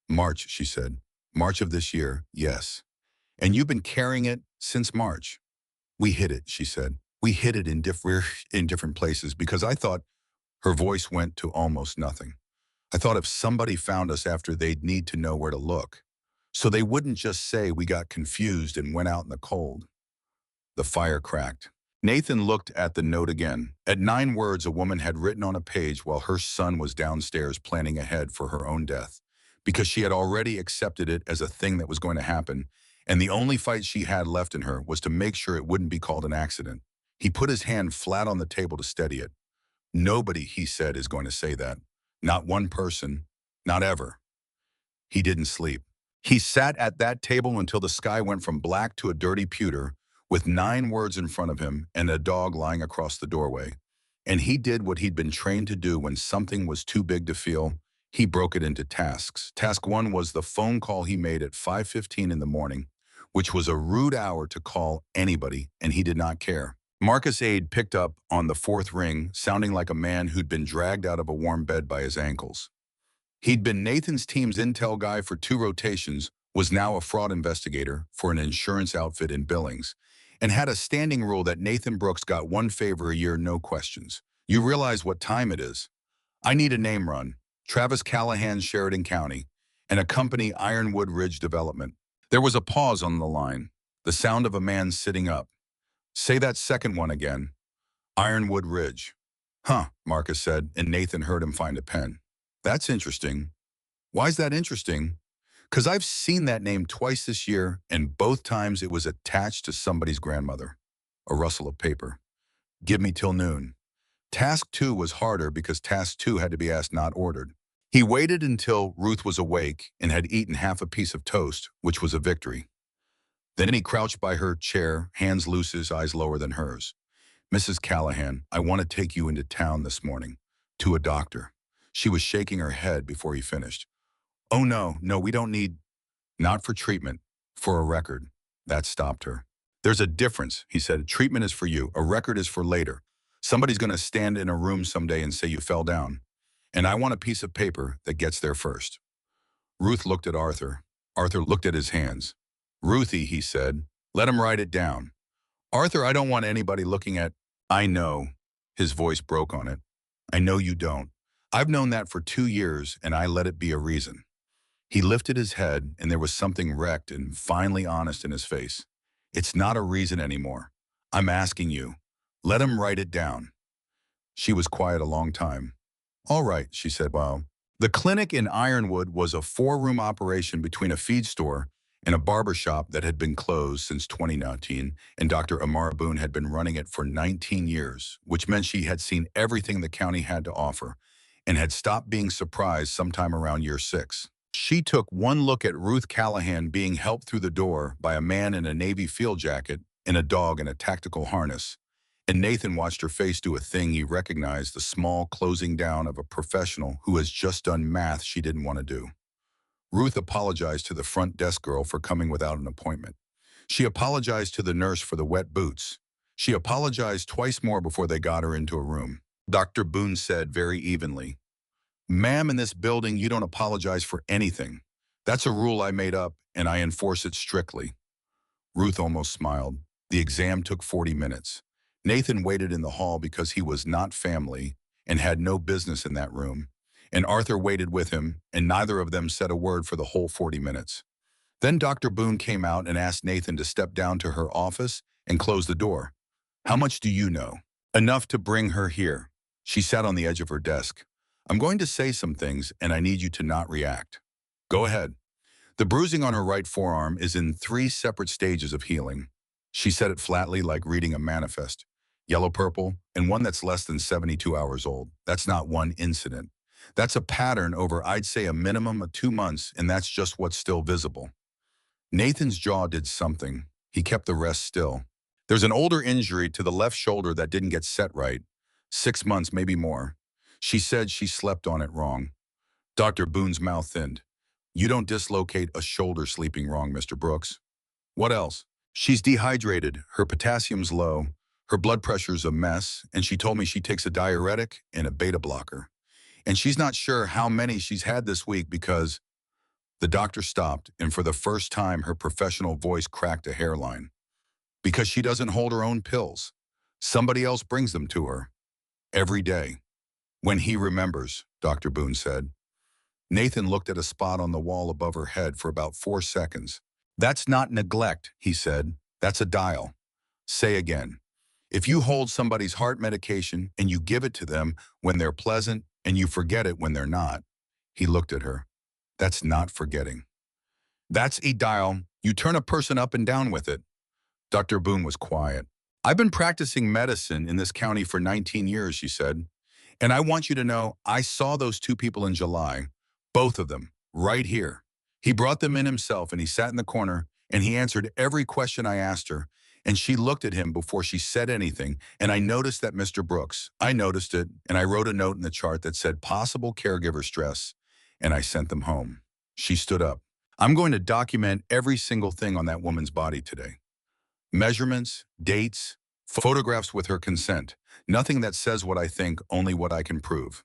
March, she said. March of this year, yes. And you've been carrying it since March. We hid it, she said. We hid it in different places because I thought... Her voice went to almost nothing. I thought if somebody found us after, they'd need to know where to look. so they wouldn't just say we got confused and went out in the cold. The fire cracked. Nathan looked at the note again. At 9 words a woman had written on a page while her son was downstairs planning ahead for her own death, because she had already accepted it as a thing that was going to happen, and the only fight she had left in her was to make sure it wouldn't be called an accident. He put his hand flat on the table to steady it. Nobody, he said, is going to say that. Not one person. Not ever. He didn't sleep. He sat at that table until the sky went from black to a dirty pewter, with 9 words in front of him and a dog lying across the doorway. And he did what he'd been trained to do when something was too big to feel. He broke it into tasks. Task 1 was the phone call he made at 5:15 in the morning, which was a rude hour to call anybody, and he did not care. Marcus Aid picked up on the 4th ring, sounding like a man who'd been dragged out of a warm bed by his ankles. He'd been Nathan's team's intel guy for 2 rotations, was now a fraud investigator for an insurance outfit in Billings, and had a standing rule that Nathan Brooks got 1 favor a year, no questions. You realize what time it is. I need a name run. Travis Callahan, Sheridan County, and a company, Ironwood Ridge Development. There was a pause on the line, the sound of a man sitting up. Say that second one again. Ironwood Ridge. Huh, Marcus said, and Nathan heard him find a pen. That's interesting. Why's that interesting? Because I've seen that name twice this year, and both times it was attached to somebody's grandmother. A rustle of paper. Give me till noon. Task 2 was harder because Task 2 had to be asked, not ordered. He waited until Ruth was awake and had eaten half a piece of toast, which was a victory. Then he crouched by her chair, hands loose, his eyes lower than hers. Mrs. Callahan, I want to take you into town this morning. To a doctor. She was shaking her head before he finished. Oh, no, we don't need. Not for treatment, for a record. That stopped her. There's a difference, he said. Treatment is for you. A record is for later. Somebody's going to stand in a room someday and say you fell down. And I want a piece of paper that gets there first. Ruth looked at Arthur. Arthur looked at his hands. Ruthie, he said, let him write it down. Arthur, I don't want anybody looking at. I know. His voice broke on it. I know you don't. I've known that for 2 years, and I let it be a reason. He lifted his head, and there was something wrecked and finally honest in his face. It's not a reason anymore. I'm asking you. Let him write it down. She was quiet a long time. All right, she said, wow. The clinic in Ironwood was a 4-room operation between a feed store and a barber shop that had been closed since 2019, and Dr. Amara Boone had been running it for 19 years, which meant she had seen everything the county had to offer and had stopped being surprised sometime around year 6. She took one look at Ruth Callahan being helped through the door by a man in a Navy field jacket and a dog in a tactical harness, and Nathan watched her face do a thing he recognized, the small closing down of a professional who has just done math she didn't want to do. Ruth apologized to the front desk girl for coming without an appointment. She apologized to the nurse for the wet boots. She apologized twice more before they got her into a room. Dr. Boone said very evenly, Ma'am, in this building, you don't apologize for anything. That's a rule I made up, and I enforce it strictly. Ruth almost smiled. The exam took 40 minutes. Nathan waited in the hall because he was not family and had no business in that room. And Arthur waited with him, and neither of them said a word for the whole 40 minutes. Then Dr. Boone came out and asked Nathan to step down to her office and close the door. How much do you know? Enough to bring her here. She sat on the edge of her desk. I'm going to say some things, and I need you to not react. Go ahead. The bruising on her right forearm is in 3 separate stages of healing. She said it flatly, like reading a manifest. Yellow-purple, and one that's less than 72 hours old. That's not one incident. That's a pattern over, I'd say, a minimum of 2 months, and that's just what's still visible. Nathan's jaw did something. He kept the rest still. There's an older injury to the left shoulder that didn't get set right. 6 months, maybe more. She said she slept on it wrong. Dr. Boone's mouth thinned. You don't dislocate a shoulder sleeping wrong, Mr. Brooks. What else? She's dehydrated, her potassium's low, her blood pressure's a mess, and she told me she takes a diuretic and a beta blocker. And she's not sure how many she's had this week because. The doctor stopped, and for the first time her professional voice cracked a hairline. Because she doesn't hold her own pills. Somebody else brings them to her. Every day. When he remembers, Dr. Boone said. Nathan looked at a spot on the wall above her head for about 4 seconds. That's not neglect, he said. That's a dial. Say again. If you hold somebody's heart medication and you give it to them when they're pleasant and you forget it when they're not, he looked at her. That's not forgetting. That's a dial. You turn a person up and down with it. Dr. Boone was quiet. I've been practicing medicine in this county for 19 years, she said. And I want you to know I saw those two people in July, both of them, right here. He brought them in himself and he sat in the corner and he answered every question I asked her. And she looked at him before she said anything. And I noticed that Mr. Brooks, I noticed it. And I wrote a note in the chart that said possible caregiver stress. And I sent them home. She stood up. I'm going to document every single thing on that woman's body today. Measurements, dates, photographs with her consent. Nothing that says what I think, only what I can prove.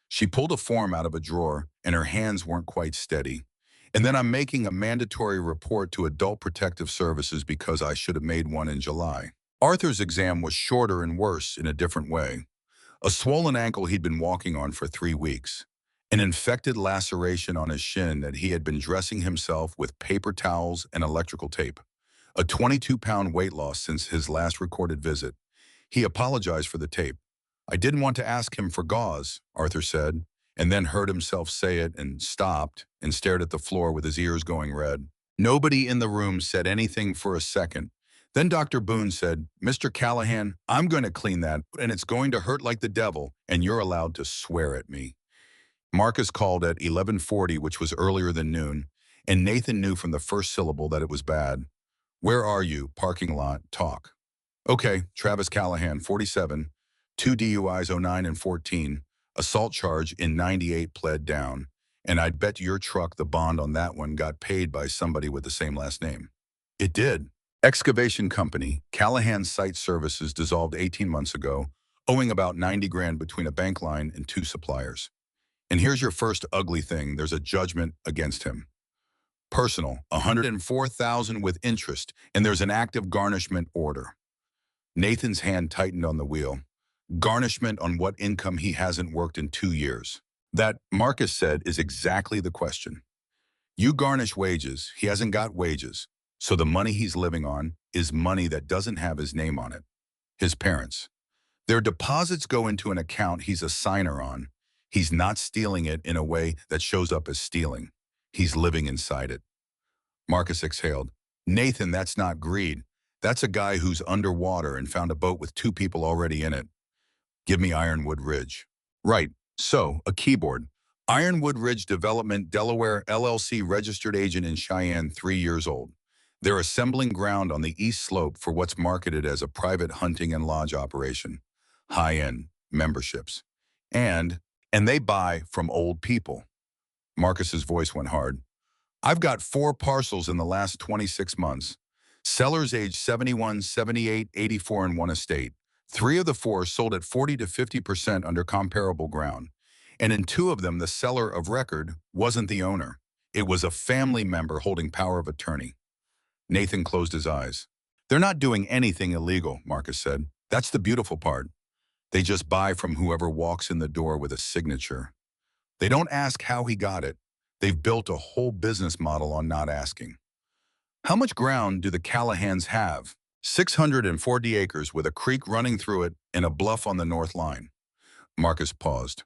She pulled a form out of a drawer, and her hands weren't quite steady. And then I'm making a mandatory report to Adult Protective Services because I should have made one in July. Arthur's exam was shorter and worse in a different way. A swollen ankle he'd been walking on for 3 weeks. An infected laceration on his shin that he had been dressing himself with paper towels and electrical tape. A 22-pound weight loss since his last recorded visit. He apologized for the tape. I didn't want to ask him for gauze, Arthur said, and then heard himself say it and stopped and stared at the floor with his ears going red. Nobody in the room said anything for a second. Then Dr. Boone said, Mr. Callahan, I'm going to clean that, and it's going to hurt like the devil, and you're allowed to swear at me. Marcus called at 11:40, which was earlier than noon, and Nathan knew from the first syllable that it was bad. Where are you? Parking lot. Talk. Okay, Travis Callahan, 47, 2 DUIs 09 and 14, assault charge in 98 pled down, and I'd bet your truck the bond on that one got paid by somebody with the same last name. It did. Excavation company, Callahan Site Services dissolved 18 months ago, owing about 90 grand between a bank line and 2 suppliers. And here's your first ugly thing, there's a judgment against him. Personal, 104,000 with interest, and there's an active garnishment order. Nathan's hand tightened on the wheel. Garnishment on what income he hasn't worked in 2 years. That, Marcus said, is exactly the question. You garnish wages, he hasn't got wages, so the money he's living on is money that doesn't have his name on it. His parents. Their deposits go into an account he's a signer on. He's not stealing it in a way that shows up as stealing. He's living inside it. Marcus exhaled. Nathan, that's not greed. That's a guy who's underwater and found a boat with 2 people already in it. Give me Ironwood Ridge. Right. So, a keyboard. Ironwood Ridge Development, Delaware, LLC, registered agent in Cheyenne, 3 years old. They're assembling ground on the east slope for what's marketed as a private hunting and lodge operation. High-end memberships. And they buy from old people. Marcus's voice went hard. I've got 4 parcels in the last 26 months. Sellers aged 71, 78, 84 in one estate. 3 of the 4 sold at 40 to 50% under comparable ground. And in 2 of them, the seller of record wasn't the owner. It was a family member holding power of attorney. Nathan closed his eyes. They're not doing anything illegal, Marcus said. That's the beautiful part. They just buy from whoever walks in the door with a signature. They don't ask how he got it. They've built a whole business model on not asking. How much ground do the Callahans have? 640 acres with a creek running through it and a bluff on the north line. Marcus paused.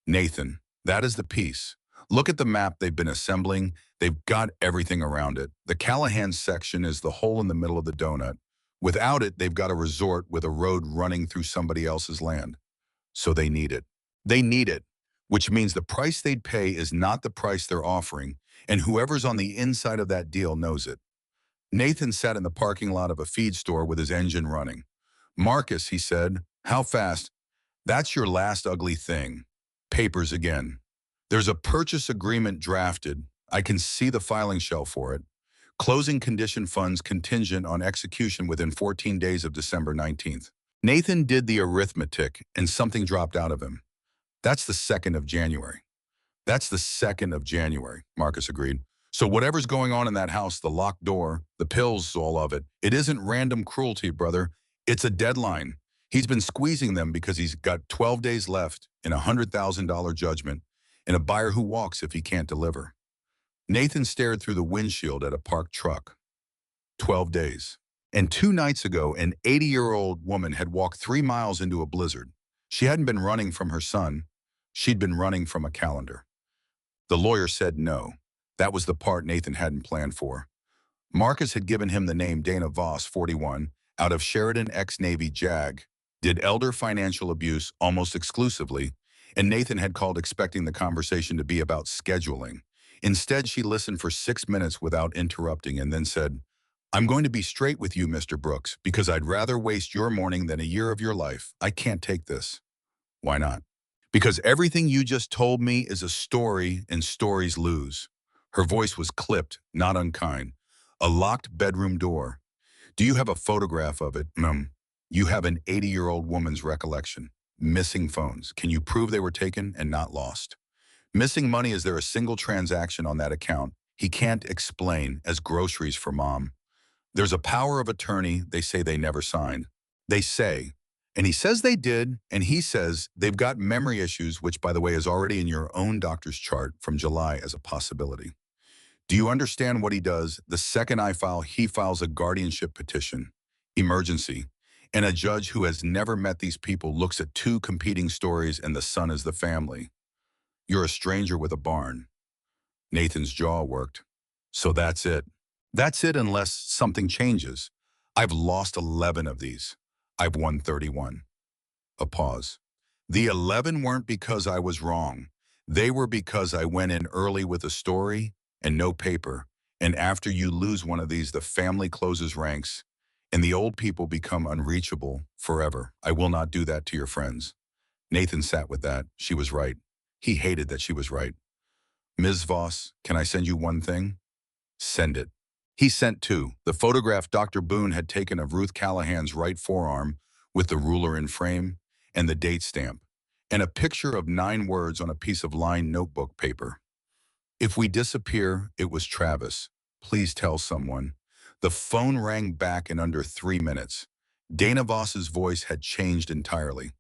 Nathan, that is the piece. Look at the map they've been assembling. They've got everything around it. The Callahan section is the hole in the middle of the donut. Without it, they've got a resort with a road running through somebody else's land. So they need it. They need it, which means the price they'd pay is not the price they're offering, and whoever's on the inside of that deal knows it. Nathan sat in the parking lot of a feed store with his engine running. Marcus, he said, how fast? That's your last ugly thing. Papers again. There's a purchase agreement drafted. I can see the filing shelf for it. Closing condition funds contingent on execution within 14 days of December 19th. Nathan did the arithmetic and something dropped out of him. That's the 2nd of January. That's the 2nd of January, Marcus agreed. So whatever's going on in that house, the locked door, the pills, all of it, it isn't random cruelty, brother. It's a deadline. He's been squeezing them because he's got 12 days left in a $100,000 judgment, and a buyer who walks if he can't deliver. Nathan stared through the windshield at a parked truck. 12 days. And 2 nights ago, an 80-year-old woman had walked 3 miles into a blizzard. She hadn't been running from her son. She'd been running from a calendar. The lawyer said no. That was the part Nathan hadn't planned for. Marcus had given him the name Dana Voss, 41, out of Sheridan ex-Navy JAG, did elder financial abuse almost exclusively, and Nathan had called expecting the conversation to be about scheduling. Instead, she listened for 6 minutes without interrupting and then said, "I'm going to be straight with you, Mr. Brooks, because I'd rather waste your morning than a year of your life. I can't take this." "Why not?" "Because everything you just told me is a story, and stories lose." Her voice was clipped, not unkind. "A locked bedroom door. Do you have a photograph of it?" "You have an 80-year-old woman's recollection. Missing phones. Can you prove they were taken and not lost? Missing money, is there a single transaction on that account he can't explain as groceries for mom? There's a power of attorney they say they never signed. They say. And he says they did, and he says they've got memory issues, which, by the way, is already in your own doctor's chart from July as a possibility. Do you understand what he does? The second I file, he files a guardianship petition. Emergency. And a judge who has never met these people looks at two competing stories, and the son is the family. You're a stranger with a barn." Nathan's jaw worked. "So that's it." "That's it unless something changes. I've lost 11 of these. I've won 31. A pause. "The 11 weren't because I was wrong. They were because I went in early with a story and no paper. And after you lose one of these, the family closes ranks and the old people become unreachable forever. I will not do that to your friends." Nathan sat with that. She was right. He hated that she was right. "Ms. Voss, can I send you one thing?" "Send it." He sent two. The photograph Dr. Boone had taken of Ruth Callahan's right forearm with the ruler in frame and the date stamp, and a picture of 9 words on a piece of lined notebook paper. "If we disappear, it was Travis. Please tell someone." The phone rang back in under 3 minutes. Dana Voss's voice had changed entirely.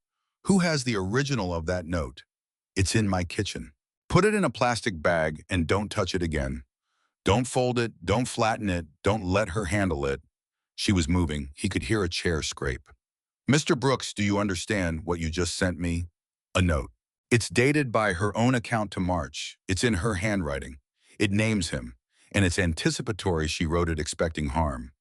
"Who has the original of that note?" "It's in my kitchen." "Put it in a plastic bag and don't touch it again. Don't fold it, don't flatten it, don't let her handle it." She was moving. He could hear a chair scrape. "Mr. Brooks, do you understand what you just sent me?" "A note. It's dated by her own account to March. It's in her handwriting. It names him, and it's anticipatory. She wrote it expecting harm."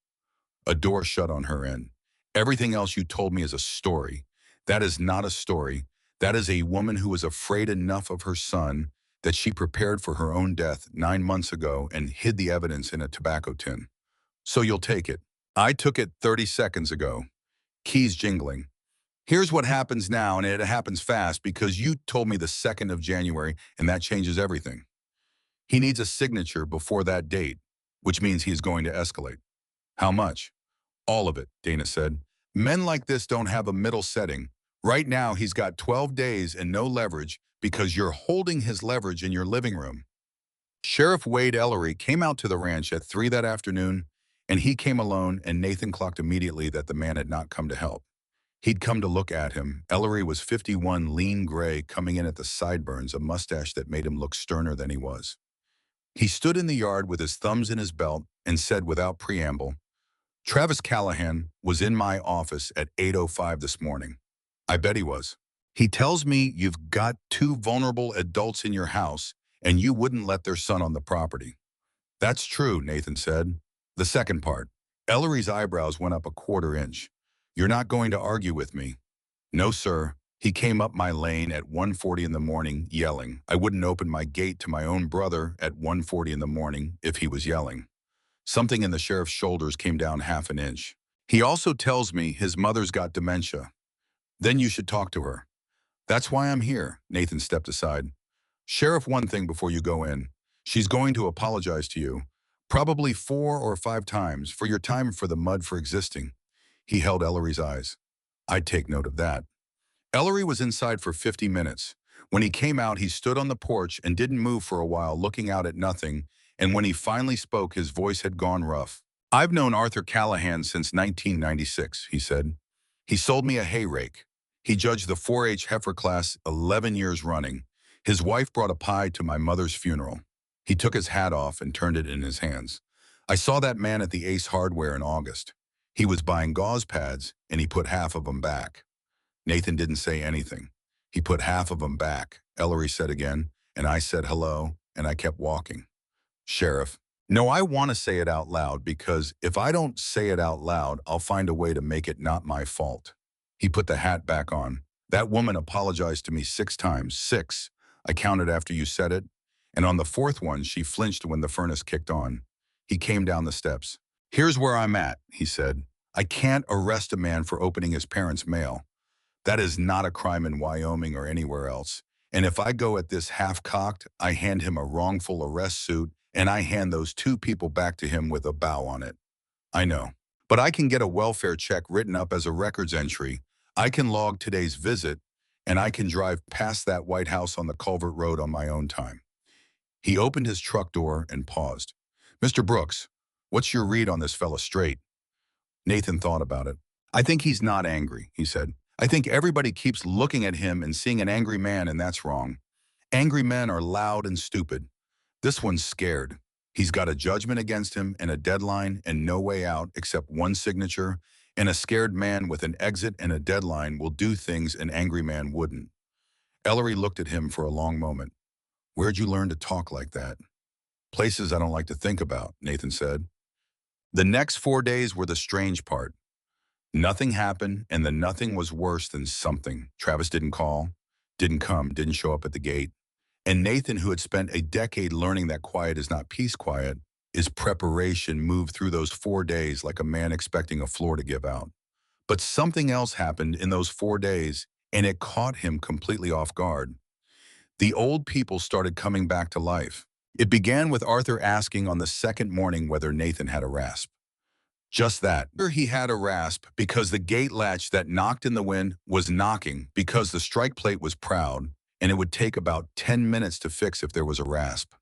A door shut on her end. "Everything else you told me is a story. That is not a story. That is a woman who was afraid enough of her son that she prepared for her own death 9 months ago and hid the evidence in a tobacco tin. So you'll take it." "I took it 30 seconds ago." Keys jingling. "Here's what happens now, and it happens fast because you told me the 2nd of January, and that changes everything. He needs a signature before that date, which means he is going to escalate." "How much?" "All of it," Dana said. "Men like this don't have a middle setting. Right now, he's got 12 days and no leverage because you're holding his leverage in your living room." Sheriff Wade Ellery came out to the ranch at 3 that afternoon, and he came alone, and Nathan clocked immediately that the man had not come to help. He'd come to look at him. Ellery was 51, lean gray, coming in at the sideburns, a mustache that made him look sterner than he was. He stood in the yard with his thumbs in his belt and said without preamble, "Travis Callahan was in my office at 8:05 this morning." "I bet he was." "He tells me you've got 2 vulnerable adults in your house and you wouldn't let their son on the property." "That's true," Nathan said. "The second part." Ellery's eyebrows went up a quarter inch. "You're not going to argue with me?" "No, sir. He came up my lane at 1:40 in the morning, yelling. I wouldn't open my gate to my own brother at 1:40 in the morning if he was yelling." Something in the sheriff's shoulders came down half an inch. "He also tells me his mother's got dementia. Then you should talk to her." "That's why I'm here." Nathan stepped aside. "Sheriff, one thing before you go in. She's going to apologize to you, probably 4 or 5 times, for your time for the mud for existing." He held Ellery's eyes. "I'd take note of that." Ellery was inside for 50 minutes. When he came out, he stood on the porch and didn't move for a while, looking out at nothing, and when he finally spoke, his voice had gone rough. "I've known Arthur Callahan since 1996, he said. "He sold me a hay rake. He judged the 4-H heifer class 11 years running. His wife brought a pie to my mother's funeral. He took his hat off and turned it in his hands. I saw that man at the Ace Hardware in August. He was buying gauze pads, and he put half of them back. Nathan didn't say anything. He put half of them back, Ellery said again, and I said hello, and I kept walking. Sheriff, no, I want to say it out loud because if I don't say it out loud, I'll find a way to make it not my fault. He put the hat back on. That woman apologized to me 6 times. 6. I counted after you said it. And on the 4th one, she flinched when the furnace kicked on. He came down the steps. Here's where I'm at, he said. I can't arrest a man for opening his parents' mail. That is not a crime in Wyoming or anywhere else. And if I go at this half-cocked, I hand him a wrongful arrest suit, and I hand those 2 people back to him with a bow on it. I know. But I can get a welfare check written up as a records entry. I can log today's visit, and I can drive past that White House on the Culvert Road on my own time. He opened his truck door and paused. Mr. Brooks, what's your read on this fella straight? Nathan thought about it. I think he's not angry, he said. I think everybody keeps looking at him and seeing an angry man, and that's wrong. Angry men are loud and stupid. This one's scared. He's got a judgment against him and a deadline and no way out except one signature, and a scared man with an exit and a deadline will do things an angry man wouldn't. Ellery looked at him for a long moment. Where'd you learn to talk like that? Places I don't like to think about, Nathan said. The next 4 days were the strange part. Nothing happened, and the nothing was worse than something. Travis didn't call, didn't come, didn't show up at the gate. And Nathan, who had spent a decade learning that quiet is not peace quiet, his preparation moved through those 4 days like a man expecting a floor to give out. But something else happened in those 4 days, and it caught him completely off guard. The old people started coming back to life. It began with Arthur asking on the second morning whether Nathan had a rasp. Just that. He had a rasp because the gate latch that knocked in the wind was knocking because the strike plate was proud, and it would take about 10 minutes to fix if there was a rasp.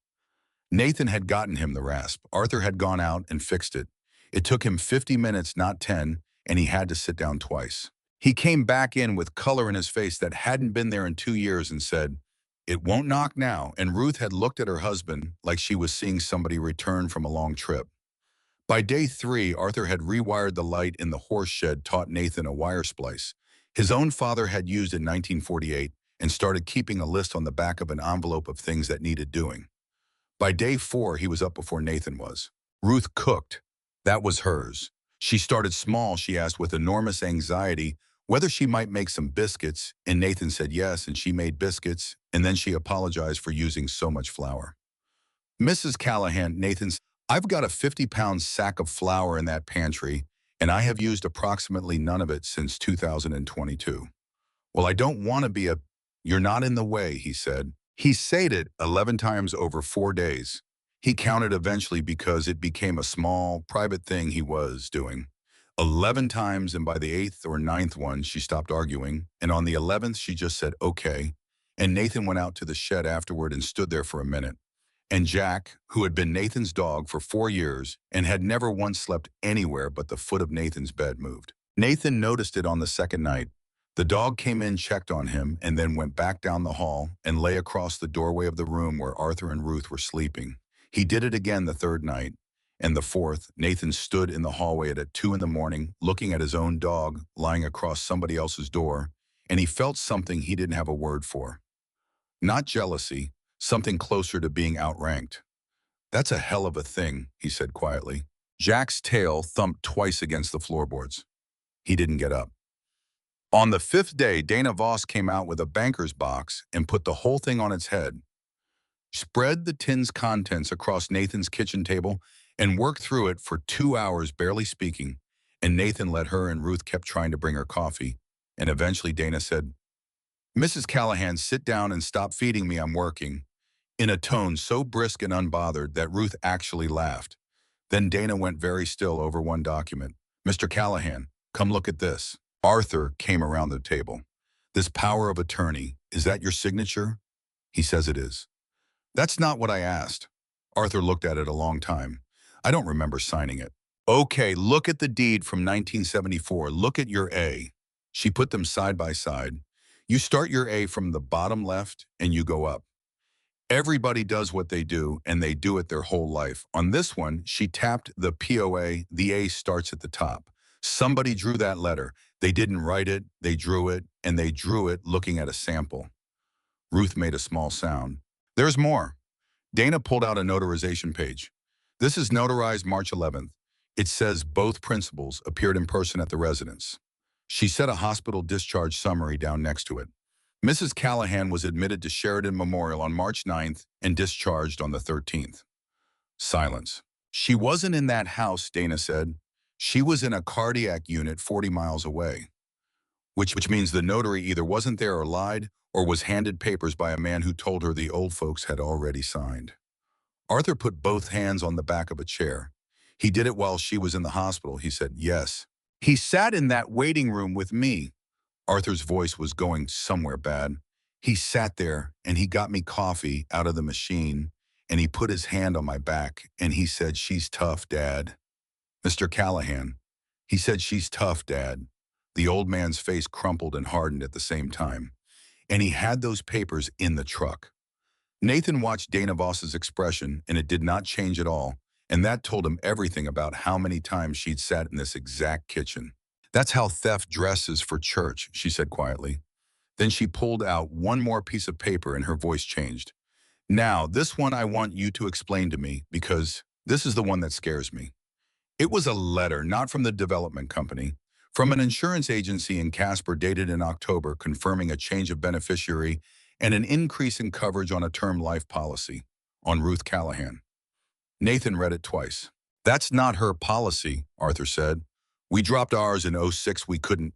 Nathan had gotten him the rasp. Arthur had gone out and fixed it. It took him 50 minutes, not 10, and he had to sit down twice. He came back in with color in his face that hadn't been there in 2 years and said, "It won't knock now," and Ruth had looked at her husband like she was seeing somebody return from a long trip. By day 3, Arthur had rewired the light in the horse shed, taught Nathan a wire splice. His own father had used in 1948 and started keeping a list on the back of an envelope of things that needed doing. By day 4, he was up before Nathan was. Ruth cooked. That was hers. She started small, she asked with enormous anxiety whether she might make some biscuits, and Nathan said yes, and she made biscuits, and then she apologized for using so much flour. Mrs. Callahan, Nathan's, I've got a 50-pound sack of flour in that pantry, and I have used approximately none of it since 2022. Well, I don't want to be a, you're not in the way, he said. He said it 11 times over 4 days. He counted eventually because it became a small, private thing he was doing. 11 times, and by the 8th or 9th one, she stopped arguing, and on the 11th, she just said, okay, and Nathan went out to the shed afterward and stood there for a minute. And Jack, who had been Nathan's dog for 4 years and had never once slept anywhere but the foot of Nathan's bed, moved. Nathan noticed it on the second night. The dog came in, checked on him, and then went back down the hall and lay across the doorway of the room where Arthur and Ruth were sleeping. He did it again the third night, and the fourth, Nathan stood in the hallway at 2 in the morning, looking at his own dog lying across somebody else's door, and he felt something he didn't have a word for. Not jealousy, something closer to being outranked. That's a hell of a thing, he said quietly. Jack's tail thumped twice against the floorboards. He didn't get up. On the 5th day, Dana Voss came out with a banker's box and put the whole thing on its head, spread the tin's contents across Nathan's kitchen table, and worked through it for 2 hours, barely speaking, and Nathan let her and Ruth kept trying to bring her coffee, and eventually Dana said, "Mrs. Callahan, sit down and stop feeding me, I'm working," in a tone so brisk and unbothered that Ruth actually laughed. Then Dana went very still over one document. "Mr. Callahan, come look at this." Arthur came around the table. "This power of attorney, is that your signature?" "He says it is." "That's not what I asked." Arthur looked at it a long time. "I don't remember signing it." "Okay, look at the deed from 1974. Look at your A." She put them side by side. "You start your A from the bottom left and you go up. Everybody does what they do, and they do it their whole life. On this one, she tapped the POA. The A starts at the top. Somebody drew that letter. They didn't write it, they drew it, and they drew it looking at a sample. Ruth made a small sound. There's more. Dana pulled out a notarization page. This is notarized March 11th. It says both principals appeared in person at the residence. She set a hospital discharge summary down next to it. Mrs. Callahan was admitted to Sheridan Memorial on March 9th and discharged on the 13th. Silence. She wasn't in that house, Dana said. She was in a cardiac unit 40 miles away, which means the notary either wasn't there or lied or was handed papers by a man who told her the old folks had already signed. Arthur put both hands on the back of a chair. He did it while she was in the hospital, he said. Yes. He sat in that waiting room with me. Arthur's voice was going somewhere bad. He sat there and he got me coffee out of the machine and he put his hand on my back and he said, "She's tough, Dad." Mr. Callahan. He said, "She's tough, Dad." The old man's face crumpled and hardened at the same time. And he had those papers in the truck. Nathan watched Dana Voss's expression and it did not change at all. And that told him everything about how many times she'd sat in this exact kitchen. "That's how theft dresses for church," she said quietly. Then she pulled out one more piece of paper and her voice changed. "Now, this one I want you to explain to me because this is the one that scares me." It was a letter, not from the development company, from an insurance agency in Casper dated in October confirming a change of beneficiary and an increase in coverage on a term life policy on Ruth Callahan. Nathan read it twice. "That's not her policy," Arthur said. "We dropped ours in '06. We couldn't."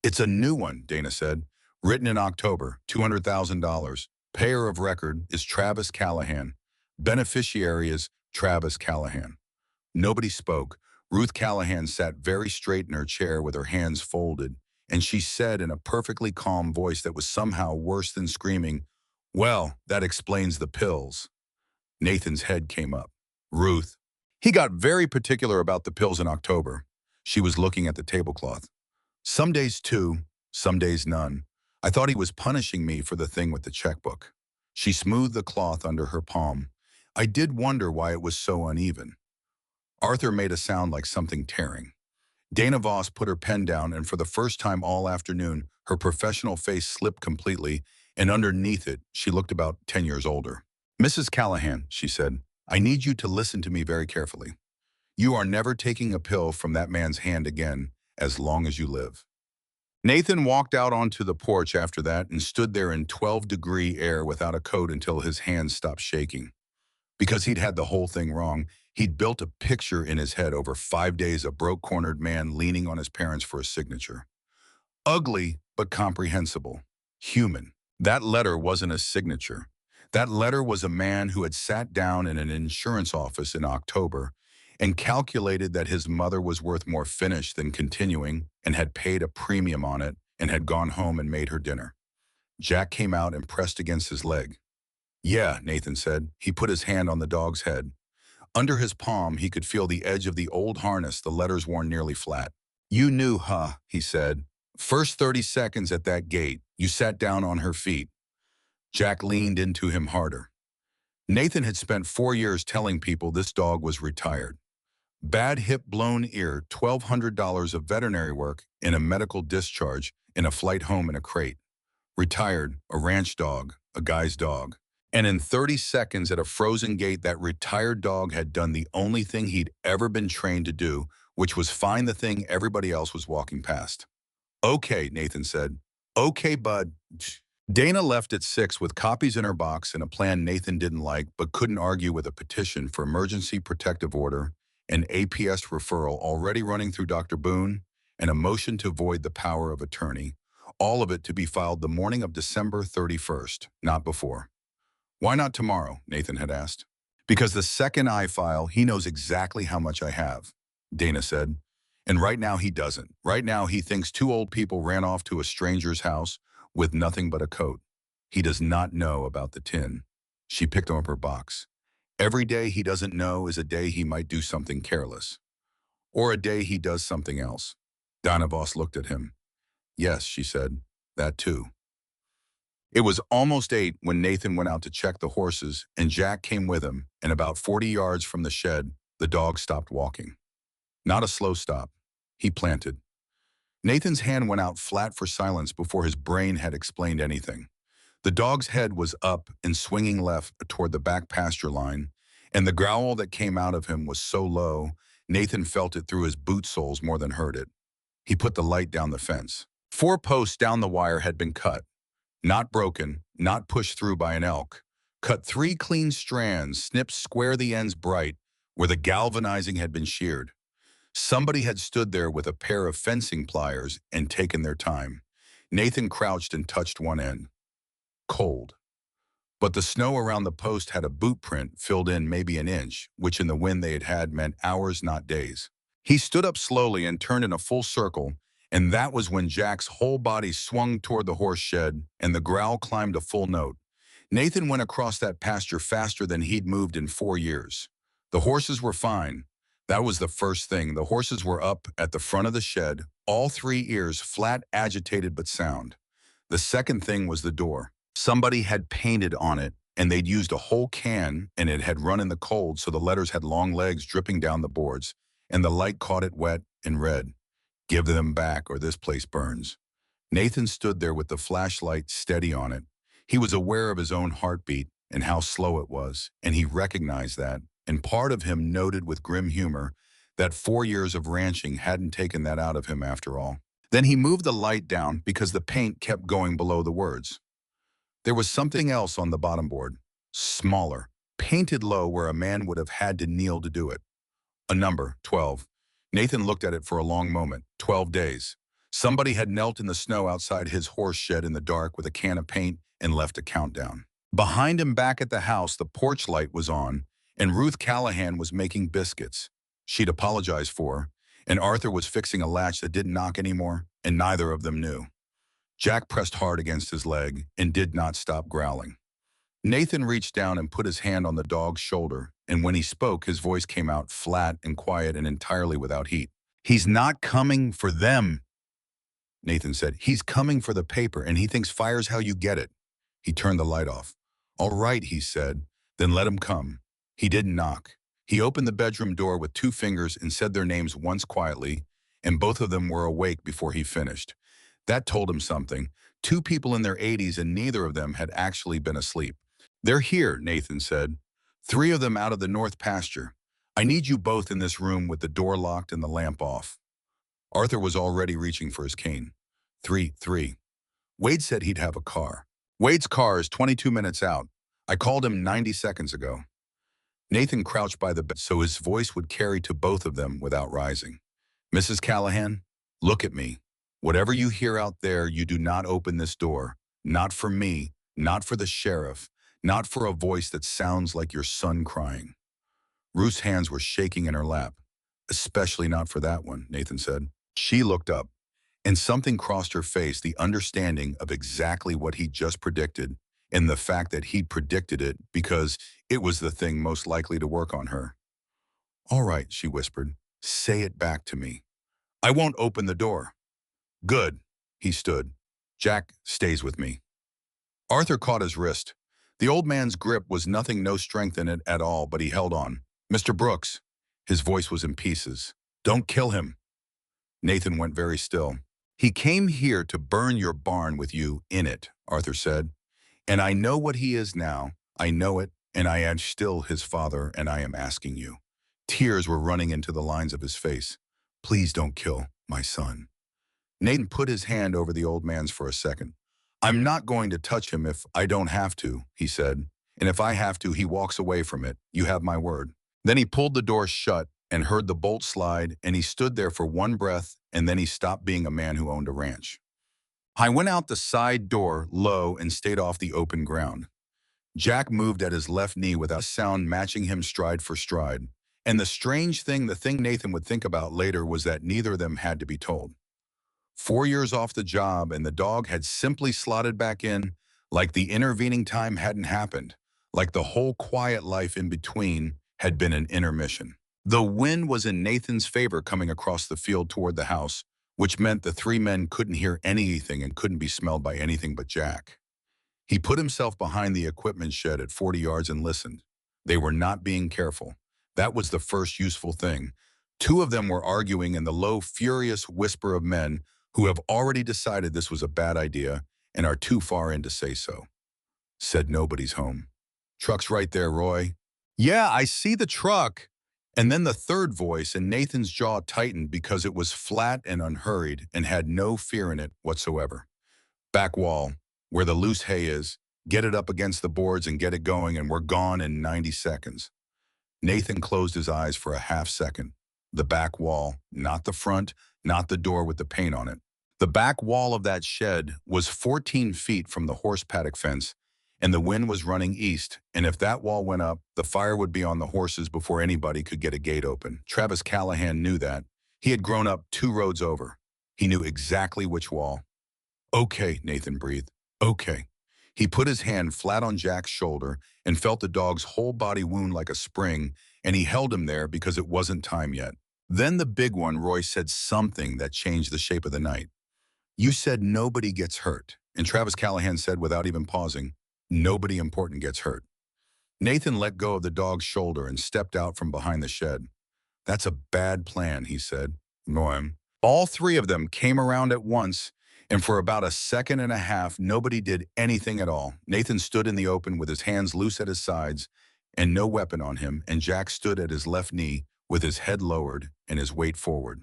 "It's a new one," Dana said. "Written in October, $200,000. Payer of record is Travis Callahan. Beneficiary is Travis Callahan." Nobody spoke. Ruth Callahan sat very straight in her chair with her hands folded, and she said in a perfectly calm voice that was somehow worse than screaming, "Well, that explains the pills." Nathan's head came up. "Ruth." He got very particular about the pills in October. She was looking at the tablecloth. "Some days two, some days none. I thought he was punishing me for the thing with the checkbook." She smoothed the cloth under her palm. "I did wonder why it was so uneven." Arthur made a sound like something tearing. Dana Voss put her pen down and for the first time all afternoon, her professional face slipped completely and underneath it, she looked about 10 years older. "Mrs. Callahan," she said, "I need you to listen to me very carefully. You are never taking a pill from that man's hand again as long as you live." Nathan walked out onto the porch after that and stood there in 12-degree air without a coat until his hands stopped shaking. Because he'd had the whole thing wrong, he'd built a picture in his head over 5 days, a broke-cornered man leaning on his parents for a signature. Ugly, but comprehensible. Human. That letter wasn't a signature. That letter was a man who had sat down in an insurance office in October and calculated that his mother was worth more finish than continuing and had paid a premium on it and had gone home and made her dinner. Jack came out and pressed against his leg. "Yeah," Nathan said. He put his hand on the dog's head. Under his palm, he could feel the edge of the old harness, the letters worn nearly flat. "You knew, huh?" he said. "First 30 seconds at that gate, you sat down on her feet." Jack leaned into him harder. Nathan had spent 4 years telling people this dog was retired. Bad hip, blown ear, $1,200 of veterinary work, in a medical discharge, in a flight home in a crate. Retired, a ranch dog, a guy's dog. And in 30 seconds at a frozen gate, that retired dog had done the only thing he'd ever been trained to do, which was find the thing everybody else was walking past. "Okay," Nathan said. "Okay, bud." Dana left at 6 with copies in her box and a plan Nathan didn't like but couldn't argue with, a petition for emergency protective order, an APS referral already running through Dr. Boone, and a motion to void the power of attorney, all of it to be filed the morning of December 31st, not before. "Why not tomorrow?" Nathan had asked. "Because the second I file, he knows exactly how much I have," Dana said. "And right now he doesn't. Right now he thinks 2 old people ran off to a stranger's house with nothing but a coat. He does not know about the tin." She picked up her box. "Every day he doesn't know is a day he might do something careless. Or a day he does something else." Dana Voss looked at him. "Yes," she said, "that too." It was almost 8 when Nathan went out to check the horses, and Jack came with him, and about 40 yards from the shed, the dog stopped walking. Not a slow stop. He planted. Nathan's hand went out flat for silence before his brain had explained anything. The dog's head was up and swinging left toward the back pasture line, and the growl that came out of him was so low, Nathan felt it through his boot soles more than heard it. He put the light down the fence. 4 posts down the wire had been cut. Not broken, not pushed through by an elk. Cut 3 clean strands, snipped square the ends bright, where the galvanizing had been sheared. Somebody had stood there with a pair of fencing pliers and taken their time. Nathan crouched and touched one end. Cold. But the snow around the post had a boot print filled in maybe an inch, which in the wind they had had meant hours, not days. He stood up slowly and turned in a full circle, and that was when Jack's whole body swung toward the horse shed and the growl climbed a full note. Nathan went across that pasture faster than he'd moved in 4 years. The horses were fine. That was the first thing. The horses were up at the front of the shed, all 3 ears flat, agitated but sound. The second thing was the door. Somebody had painted on it, and they'd used a whole can, and it had run in the cold, so the letters had long legs dripping down the boards, and the light caught it wet and read, "Give them back or this place burns." Nathan stood there with the flashlight steady on it. He was aware of his own heartbeat and how slow it was, and he recognized that, and part of him noted with grim humor that 4 years of ranching hadn't taken that out of him after all. Then he moved the light down because the paint kept going below the words. There was something else on the bottom board, smaller, painted low where a man would have had to kneel to do it. A number, 12. Nathan looked at it for a long moment. 12 days. Somebody had knelt in the snow outside his horse shed in the dark with a can of paint and left a countdown. Behind him back at the house, the porch light was on, and Ruth Callahan was making biscuits. She'd apologized for, and Arthur was fixing a latch that didn't knock anymore, and neither of them knew. Jack pressed hard against his leg and did not stop growling. Nathan reached down and put his hand on the dog's shoulder, and when he spoke, his voice came out flat and quiet and entirely without heat. "He's not coming for them," Nathan said. "He's coming for the paper, and he thinks fire's how you get it." He turned the light off. "All right," he said, "then let him come." He didn't knock. He opened the bedroom door with 2 fingers and said their names once quietly, and both of them were awake before he finished. That told him something. 2 people in their 80s and neither of them had actually been asleep. "They're here," Nathan said. 3 of them out of the north pasture. "I need you both in this room with the door locked and the lamp off." Arthur was already reaching for his cane. Three. Wade said he'd have a car. Wade's car is 22 minutes out. I called him 90 seconds ago. Nathan crouched by the bed so his voice would carry to both of them without rising. "Mrs. Callahan, look at me. Whatever you hear out there, you do not open this door. Not for me, not for the sheriff, not for a voice that sounds like your son crying." Ruth's hands were shaking in her lap. "Especially not for that one," Nathan said. She looked up, and something crossed her face, the understanding of exactly what he'd just predicted, and the fact that he'd predicted it because it was the thing most likely to work on her. "All right," she whispered. "Say it back to me." "I won't open the door." "Good." He stood. "Jack stays with me." Arthur caught his wrist. The old man's grip was nothing, no strength in it at all, but he held on. "Mr. Brooks." His voice was in pieces. "Don't kill him." Nathan went very still. "He came here to burn your barn with you in it," Arthur said. "And I know what he is now. I know it, and I am still his father, and I am asking you." Tears were running into the lines of his face. "Please don't kill my son." Nathan put his hand over the old man's for a second. "I'm not going to touch him if I don't have to," he said. "And if I have to, he walks away from it. You have my word." Then he pulled the door shut and heard the bolt slide, and he stood there for one breath, and then he stopped being a man who owned a ranch. I went out the side door, low, and stayed off the open ground. Jack moved at his left knee without sound, matching him stride for stride. And the strange thing, the thing Nathan would think about later, was that neither of them had to be told. 4 years off the job, and the dog had simply slotted back in, like the intervening time hadn't happened, like the whole quiet life in between had been an intermission. The wind was in Nathan's favor coming across the field toward the house, which meant the 3 men couldn't hear anything and couldn't be smelled by anything but Jack. He put himself behind the equipment shed at 40 yards and listened. They were not being careful. That was the first useful thing. Two of them were arguing in the low, furious whisper of men who have already decided this was a bad idea and are too far in to say so. Said nobody's home. Truck's right there, Roy. Yeah, I see the truck. And then the third voice, and Nathan's jaw tightened because it was flat and unhurried and had no fear in it whatsoever. Back wall, where the loose hay is, get it up against the boards and get it going, and we're gone in 90 seconds. Nathan closed his eyes for a half second. The back wall, not the front, not the door with the paint on it. The back wall of that shed was 14 feet from the horse paddock fence, and the wind was running east, and if that wall went up, the fire would be on the horses before anybody could get a gate open. Travis Callahan knew that. He had grown up 2 roads over. He knew exactly which wall. Okay, Nathan breathed. Okay. He put his hand flat on Jack's shoulder and felt the dog's whole body wound like a spring, and he held him there because it wasn't time yet. Then the big one, Roy, said something that changed the shape of the night. You said nobody gets hurt. And Travis Callahan said without even pausing, nobody important gets hurt. Nathan let go of the dog's shoulder and stepped out from behind the shed. That's a bad plan, he said. Noam. All 3 of them came around at once, and for about a second and a half, nobody did anything at all. Nathan stood in the open with his hands loose at his sides and no weapon on him, and Jack stood at his left knee with his head lowered and his weight forward.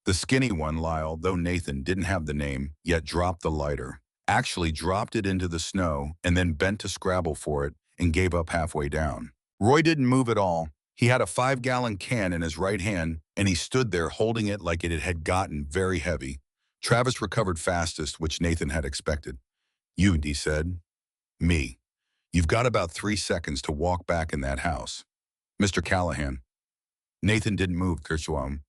The skinny one, Lyle, though Nathan didn't have the name, yet dropped the lighter, actually dropped it into the snow and then bent to scrabble for it and gave up halfway down. Roy didn't move at all. He had a 5-gallon can in his right hand, and he stood there holding it like it had gotten very heavy. Travis recovered fastest, which Nathan had expected. You, he said. Me. You've got about 3 seconds to walk back in that house. Mr. Callahan. Nathan didn't move, Kirschbaum.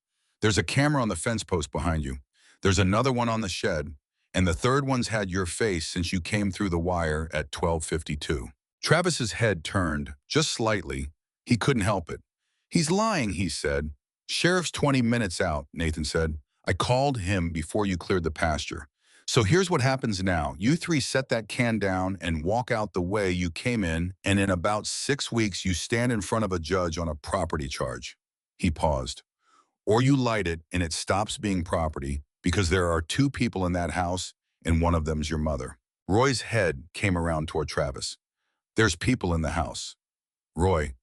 There's a camera on the fence post behind you. There's another one on the shed, and the third one's had your face since you came through the wire at 12:52. Travis's head turned, just slightly. He couldn't help it. He's lying, he said. Sheriff's 20 minutes out, Nathan said. I called him before you cleared the pasture. So here's what happens now. You 3 set that can down and walk out the way you came in, and in about 6 weeks you stand in front of a judge on a property charge. He paused. Or you light it and it stops being property because there are 2 people in that house and one of them's your mother. Roy's head came around toward Travis. There's people in the house. Roy,